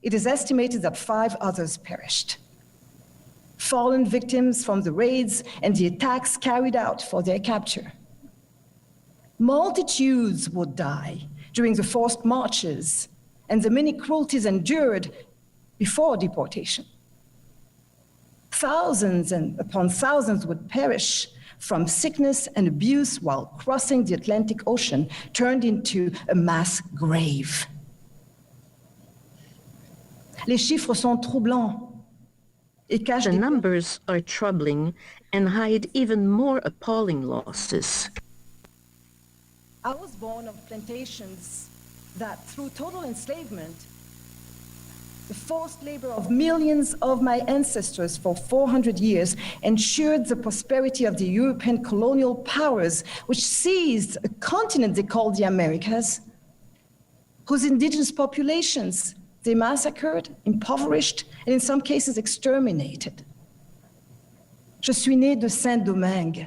it is estimated that 5 others perished. Fallen victims from the raids and the attacks carried out for their capture. Multitudes would die during the forced marches and the many cruelties endured before deportation. Thousands and upon thousands would perish from sickness and abuse while crossing the Atlantic Ocean, turned into a mass grave. Les chiffres sont troublants.
The numbers are troubling and hide even more appalling losses.
I was born of plantations that, through total enslavement, the forced labor of millions of my ancestors for 400 years ensured the prosperity of the European colonial powers, which seized a continent they called the Americas, whose indigenous populations they massacred, impoverished, and in some cases exterminated. Je suis née de Saint-Domingue.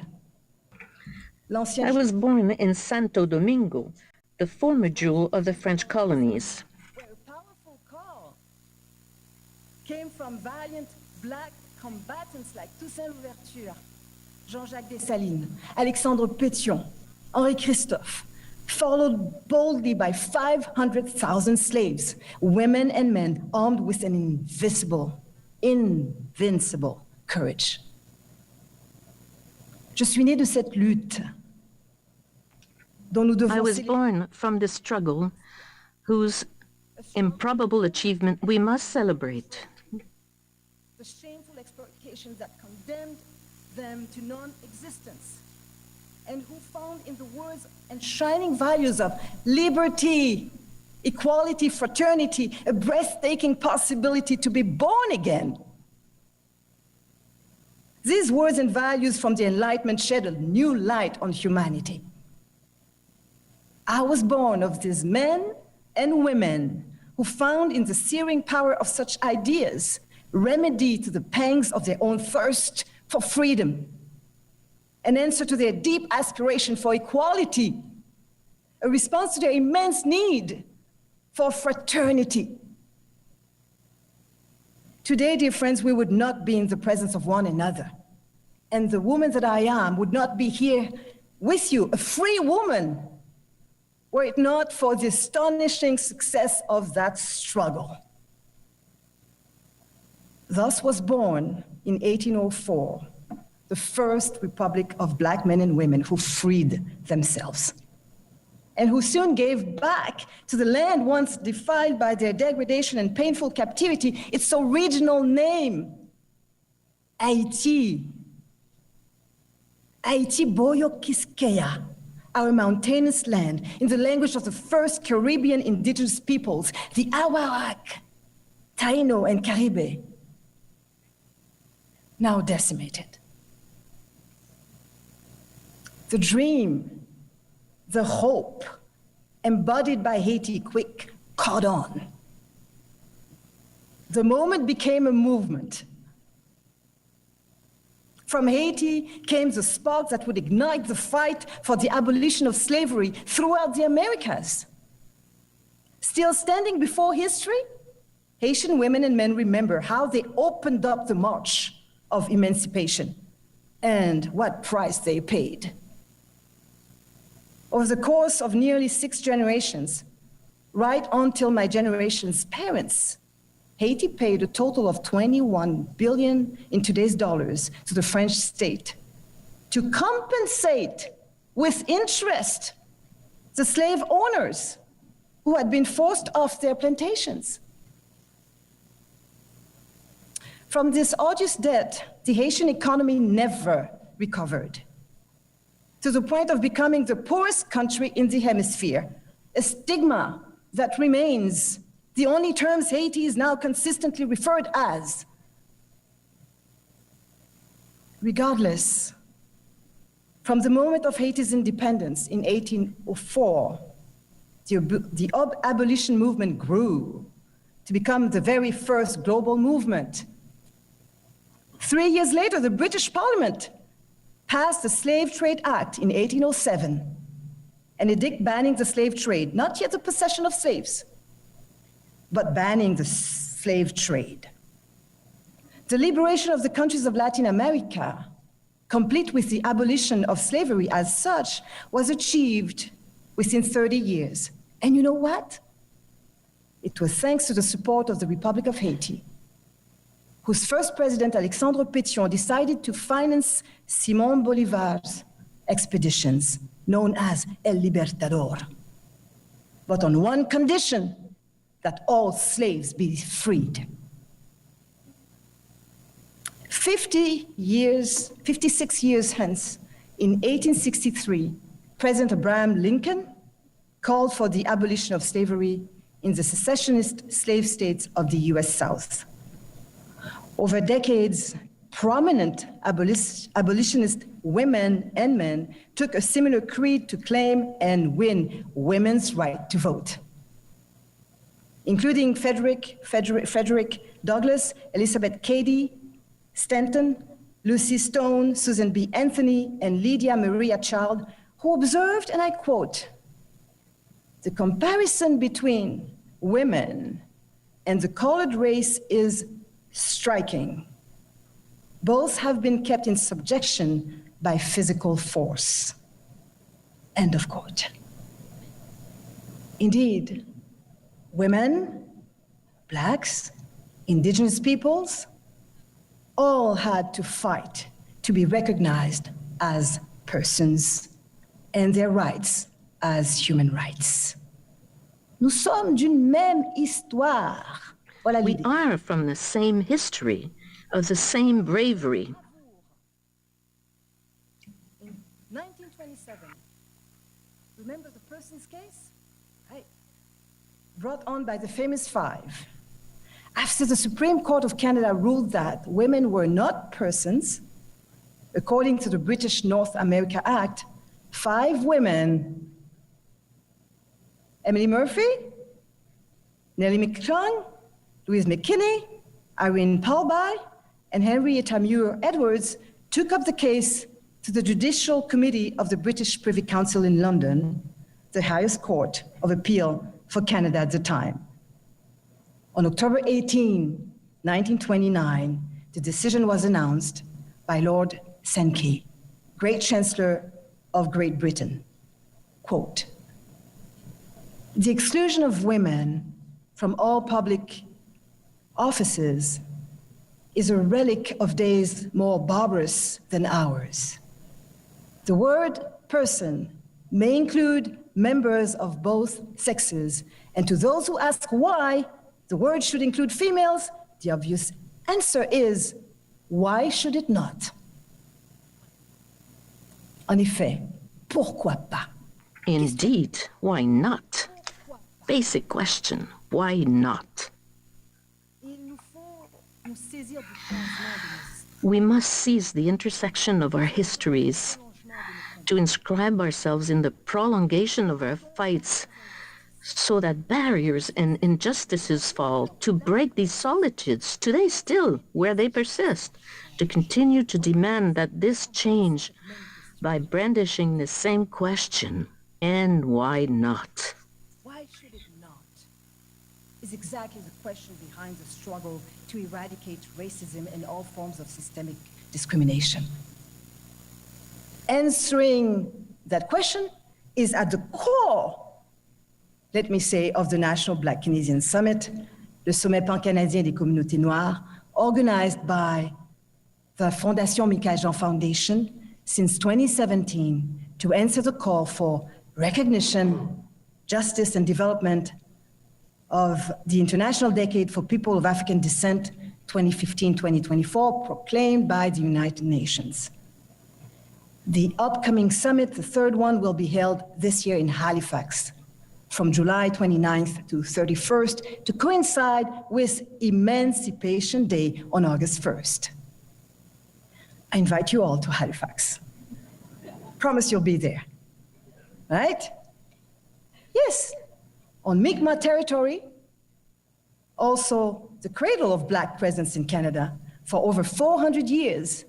I was born in Santo Domingo, the former jewel of the French colonies.
Came from valiant black combatants like Toussaint Louverture, Jean-Jacques Dessalines, Alexandre Pétion, Henri Christophe, followed boldly by 500,000 slaves, women and men armed with an invincible courage. Je suis née de cette lutte dont nous devons
I was born from the struggle whose improbable achievement we must celebrate.
The shameful exploitations that condemned them to non-existence, and who found in the words and shining values of liberty, equality, fraternity, a breathtaking possibility to be born again. These words and values from the Enlightenment shed a new light on humanity. I was born of these men and women who found in the searing power of such ideas remedy to the pangs of their own thirst for freedom, an answer to their deep aspiration for equality, a response to their immense need for fraternity. Today, dear friends, we would not be in the presence of one another. And the woman that I am would not be here with you, a free woman, were it not for the astonishing success of that struggle. Thus was born in 1804 the first republic of Black men and women who freed themselves, and who soon gave back to the land once defiled by their degradation and painful captivity its original name, Haiti. Haiti Boyo-Quisqueya, our mountainous land, in the language of the first Caribbean indigenous peoples, the Arawak, Taino, and Caribe, now decimated. The dream, the hope embodied by Haiti quick caught on. The moment became a movement. From Haiti came the spark that would ignite the fight for the abolition of slavery throughout the Americas. Still standing before history, Haitian women and men remember how they opened up the march of emancipation and what price they paid. Over the course of nearly 6 generations, right until my generation's parents, Haiti paid a total of $21 billion in today's dollars to the French state to compensate with interest the slave owners who had been forced off their plantations. From this odious debt, the Haitian economy never recovered, to the point of becoming the poorest country in the hemisphere, a stigma that remains the only terms Haiti is now consistently referred as. Regardless, from the moment of Haiti's independence in 1804, the abolition movement grew to become the very first global movement. 3 years later, the British Parliament passed the Slave Trade Act in 1807, an edict banning the slave trade, not yet the possession of slaves, but banning the slave trade. The liberation of the countries of Latin America, complete with the abolition of slavery as such, was achieved within 30 years. And you know what? It was thanks to the support of the Republic of Haiti, whose first president, Alexandre Pétion, decided to finance Simón Bolívar's expeditions, known as El Libertador, but on one condition: that all slaves be freed. 56 years hence, in 1863, President Abraham Lincoln called for the abolition of slavery in the secessionist slave states of the US South. Over decades, prominent abolitionist women and men took a similar creed to claim and win women's right to vote, including Frederick Douglass, Elizabeth Cady Stanton, Lucy Stone, Susan B. Anthony, and Lydia Maria Child, who observed, and I quote, "The comparison between women and the colored race is striking. Both have been kept in subjection by physical force." End of quote. Indeed, women, Blacks, Indigenous peoples, all had to fight to be recognized as persons and their rights as human rights. Nous sommes d'une même histoire. Voilà
We
l'idée.
are from the same history, of the same bravery.
In 1927, remember the person's case? Right. brought on by the famous five. After the Supreme Court of Canada ruled that women were not persons, according to the British North America Act, 5 women, Emily Murphy, Nellie McClung, Louise McKinney, Irene Palby, and Henrietta Muir-Edwards took up the case to the Judicial Committee of the British Privy Council in London, the highest court of appeal for Canada at the time. On October 18, 1929, the decision was announced by Lord Sankey, Great Chancellor of Great Britain. Quote, "The exclusion of women from all public offices is a relic of days more barbarous than ours. The word person may include members of both sexes, and to those who ask why the word should include females, the obvious answer is, why should it not? En effet, pourquoi pas?
Indeed, why not? Basic question, why not? We must seize the intersection of our histories to inscribe ourselves in the prolongation of our fights so that barriers and injustices fall, to break these solitudes, today still, where they persist, to continue to demand that this change by brandishing the same question, and why not?
Why should it not? Is exactly the question behind the struggle to eradicate racism and all forms of systemic discrimination. Answering that question is at the core, let me say, of the National Black Canadian Summit, le Sommet pan-canadien des communautés noires, organized by the Fondation Michaëlle Jean Foundation since 2017 to answer the call for recognition, justice, and development of the International Decade for People of African Descent 2015-2024, proclaimed by the United Nations. The upcoming summit, the third one, will be held this year in Halifax from July 29th to 31st to coincide with Emancipation Day on August 1st. I invite you all to Halifax. Promise you'll be there, right? Yes, on Mi'kmaq territory, also the cradle of Black presence in Canada for over 400 years,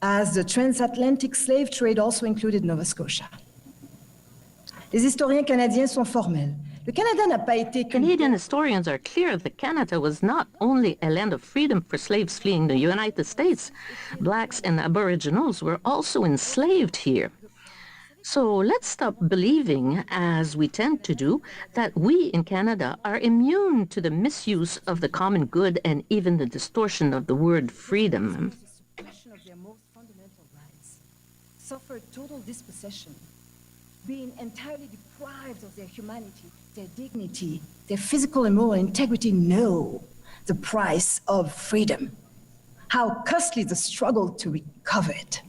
as the transatlantic slave trade also included Nova Scotia. Les historiens canadiens sont formels. Le Canada n'a pas été...
Canadian historians are clear that Canada was not only a land of freedom for slaves fleeing the United States. Blacks and Aboriginals were also enslaved here. So let's stop believing, as we tend to do, that we in Canada are immune to the misuse of the common good and even the distortion of the word freedom.
Of their most fundamental rights, suffered total dispossession, being entirely deprived of their humanity, their dignity, their physical and moral integrity, know the price of freedom. How costly the struggle to recover it.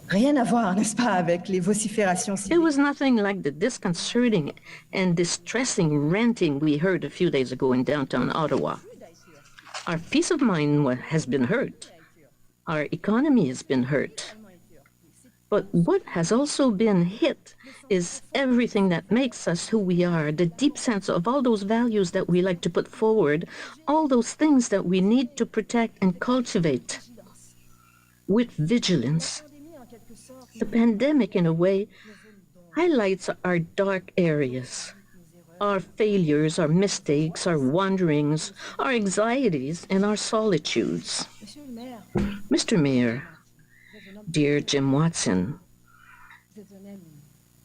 Rien à voir, n'est-ce pas, avec les vociférations.
It was nothing like the disconcerting and distressing ranting we heard a few days ago in downtown Ottawa. Our peace of mind has been hurt. Our economy has been hurt. But what has also been hit is everything that makes us who we are, the deep sense of all those values that we like to put forward, all those things that we need to protect and cultivate. With vigilance, the pandemic, in a way, highlights our dark areas, our failures, our mistakes, our wanderings, our anxieties, and our solitudes. Mr. Mayor, dear Jim Watson,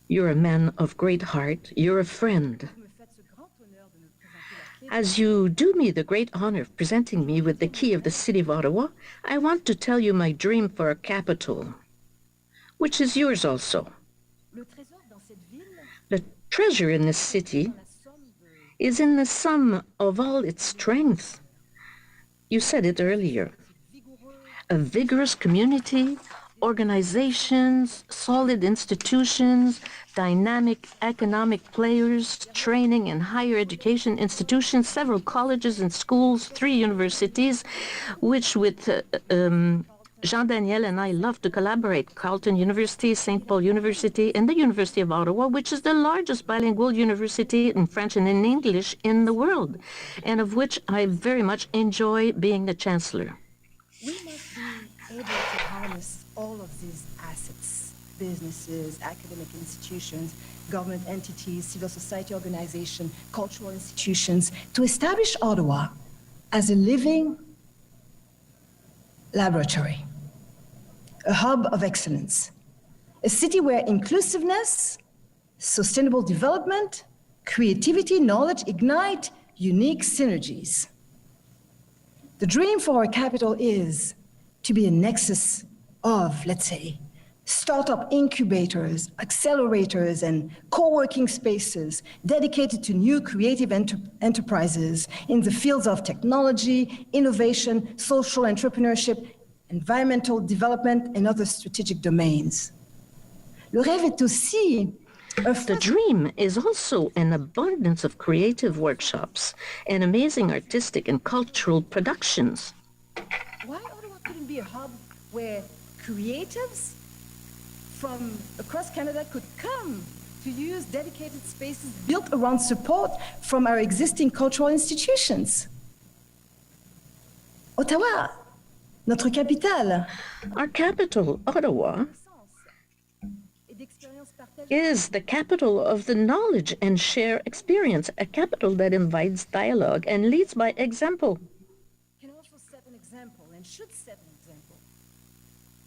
you're a man of great heart, you're a friend. As you do me the great honor of presenting me with the key of the City of Ottawa, I want to tell you my dream for a capital, which is yours also. The treasure in this city is in the sum of all its strength. You said it earlier. A vigorous community organizations, solid institutions, dynamic economic players, training and higher education institutions, several colleges and schools, 3 universities, which with Jean-Daniel and I love to collaborate. Carleton University, St. Paul University, and the University of Ottawa, which is the largest bilingual university in French and in English in the world, and of which I very much enjoy being the chancellor.
We must be able to harness all of these assets, businesses, academic institutions, government entities, civil society organizations, cultural institutions, to establish Ottawa as a living laboratory, a hub of excellence, a city where inclusiveness, sustainable development, creativity, knowledge ignite unique synergies. The dream for our capital is to be a nexus of, let's say, startup incubators, accelerators, and co-working spaces dedicated to new creative enterprises in the fields of technology, innovation, social entrepreneurship, environmental development, and other strategic domains. Le rêve est aussi
the dream is also an abundance of creative workshops and amazing artistic and cultural productions.
Why Ottawa couldn't be a hub where creatives from across Canada could come to use dedicated spaces built around support from our existing cultural institutions? Ottawa, notre capitale.
Our capital, Ottawa, is the capital of the knowledge and share experience, a capital that invites dialogue and leads by example.
Can also set an example and should set an example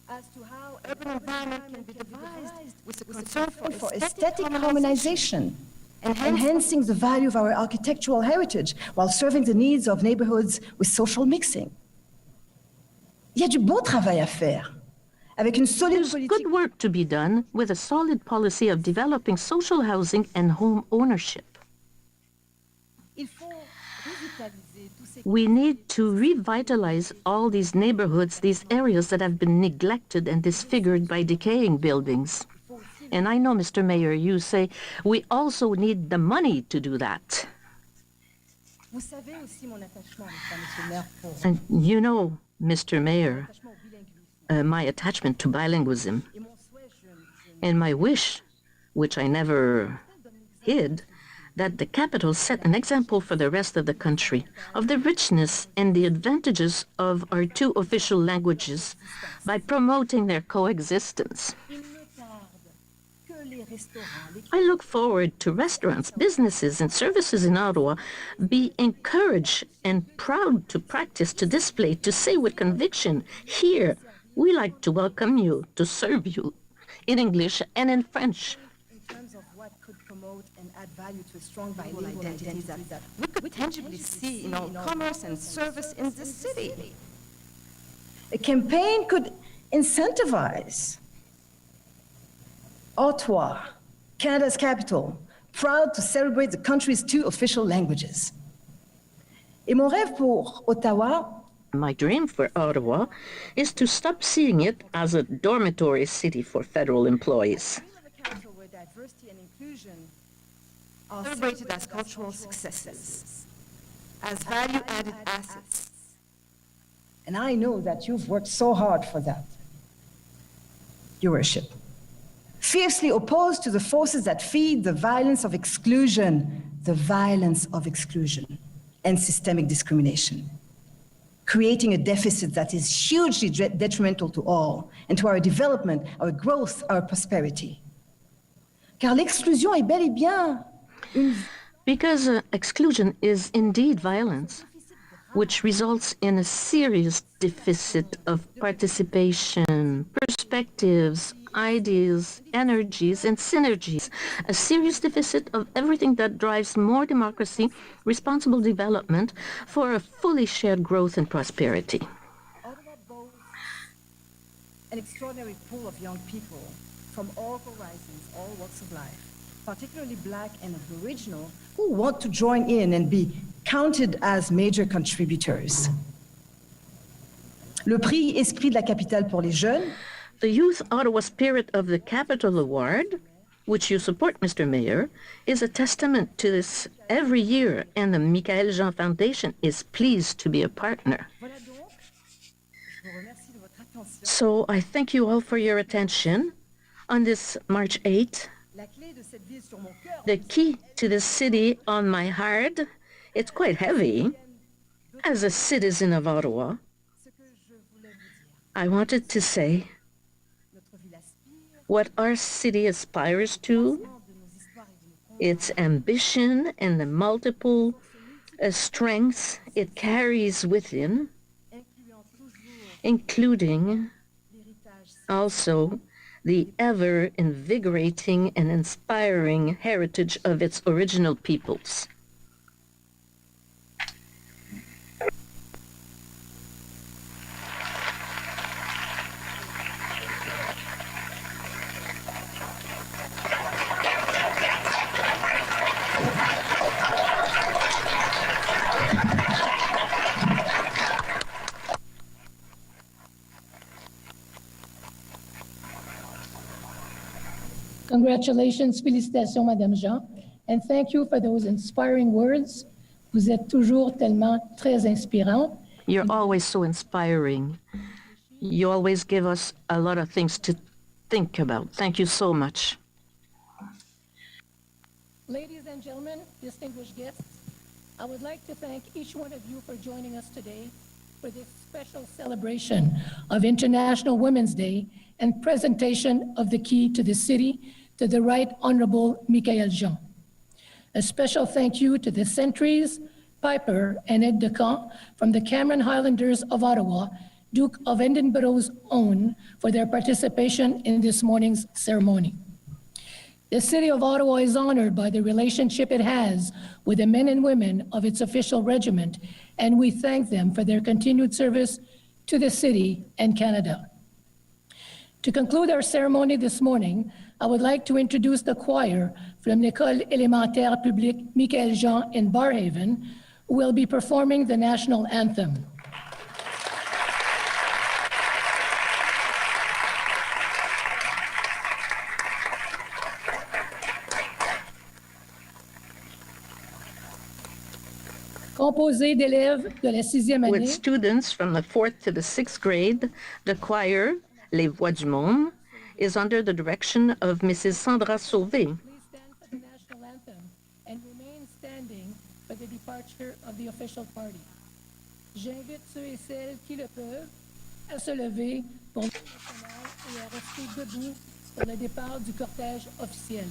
as to how urban environment can be devised with a concern for aesthetic harmonization, enhancing the value of our architectural heritage while serving the needs of neighborhoods with social mixing. Il y a du beau travail à faire.
There's good work to be done with a solid policy of developing social housing and home ownership. We need to revitalize all these neighborhoods, these areas that have been neglected and disfigured by decaying buildings. And I know, Mr. Mayor, you say we also need the money to do that. And you know, Mr. Mayor, my attachment to bilingualism and my wish, which I never hid, that the capital set an example for the rest of the country of the richness and the advantages of our 2 official languages by promoting their coexistence. I look forward to restaurants, businesses, and services in Ottawa be encouraged and proud to practice, to display, to say with conviction, here, we like to welcome you, to serve you in English and in French.
In terms of what could promote and add value to a strong bilingual identity that we could tangibly see in our commerce and service in this city. A campaign could incentivize Ottawa, Canada's capital, proud to celebrate the country's 2 official languages. Et mon rêve pour Ottawa,
my dream for Ottawa is to stop seeing it as a dormitory city for federal employees.
A capital where diversity and inclusion are celebrated as cultural successes, as value-added assets. And I know that you've worked so hard for that, Your Worship. Fiercely opposed to the forces that feed the violence of exclusion and systemic discrimination, creating a deficit that is hugely detrimental to all and to our development, our growth, our prosperity. Car l'exclusion est bel et bien une...
Because exclusion is indeed violence, which results in a serious deficit of participation, perspectives, ideas, energies, and synergies, a serious deficit of everything that drives more democracy, responsible development for a fully shared growth and prosperity.
Ottawa boasts an extraordinary pool of young people from all horizons, all walks of life, particularly Black and Aboriginal, who want to join in and be counted as major contributors. Le prix Esprit de la Capitale pour les jeunes.
The Youth Ottawa Spirit of the Capital Award, which you support, Mr. Mayor, is a testament to this every year, and the Michaëlle Jean Foundation is pleased to be a partner. So I thank you all for your attention on this March 8th. The key to this city on my heart, it's quite heavy. As a citizen of Ottawa, I wanted to say what our city aspires to, its ambition and the multiple strengths it carries within, including also the ever-invigorating and inspiring heritage of its original peoples.
Congratulations, félicitations, Madame Jean, and thank you for those inspiring words. Vous êtes toujours tellement très inspirante.
You're always so inspiring. You always give us a lot of things to think about. Thank you so much.
Ladies and gentlemen, distinguished guests, I would like to thank each one of you for joining us today for this special celebration of International Women's Day and presentation of the key to the city to the Right Honourable Michaëlle Jean. A special thank you to the Sentries, Piper, and Aide de Camp from the Cameron Highlanders of Ottawa, Duke of Edinburgh's own, for their participation in this morning's ceremony. The City of Ottawa is honored by the relationship it has with the men and women of its official regiment, and we thank them for their continued service to the city and Canada. To conclude our ceremony this morning, I would like to introduce the choir from l'École élémentaire publique Michaëlle Jean in Barrhaven, who will be performing the national anthem. Composé d'élèves de la 6e année.
With students from the 4th to the 6th grade, the choir, Les Voix du Monde, is under the direction of Mrs. Sandra Sauvé.
Please stand for the national anthem and remain standing for the departure of the official party. J'invite ceux et celles qui le peuvent à se lever pour l'hymne national et à rester debout pour le départ du cortège officiel.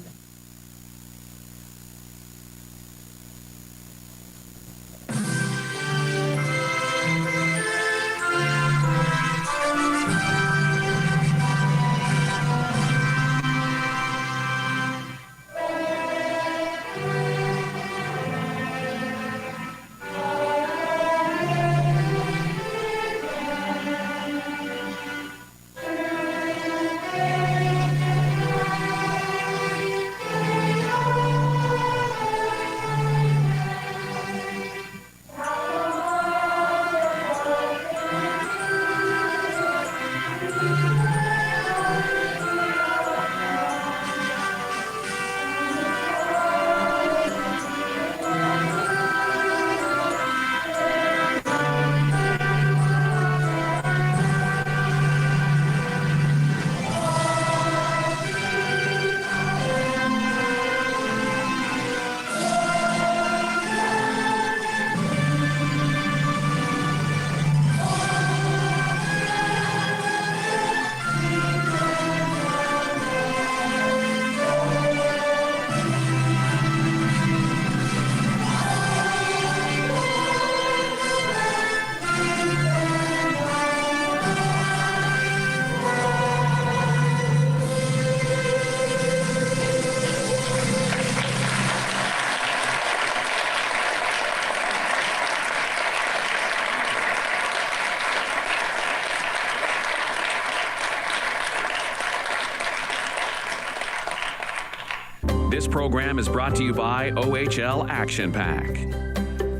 This program is brought to you by OHL Action Pack.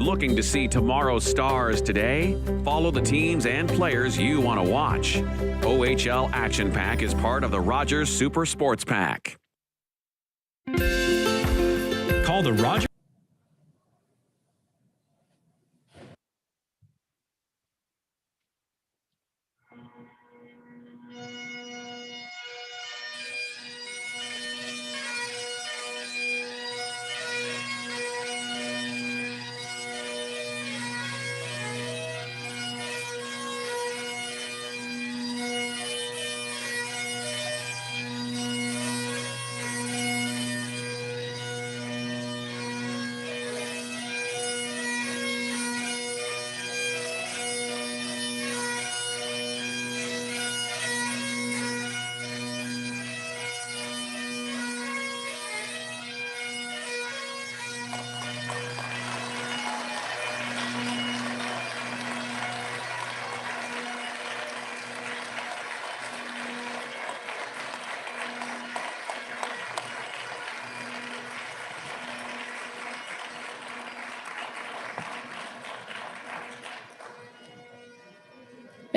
Looking to see tomorrow's stars today? Follow the teams and players you want to watch. OHL Action Pack is part of the Rogers Super Sports Pack.
Call the Rogers.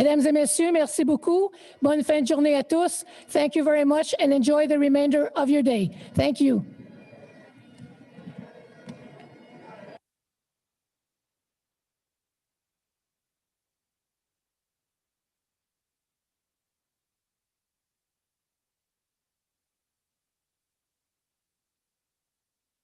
Mesdames et messieurs, merci beaucoup. Bonne fin de journée à tous. Thank you very much and enjoy the remainder of your day. Thank you.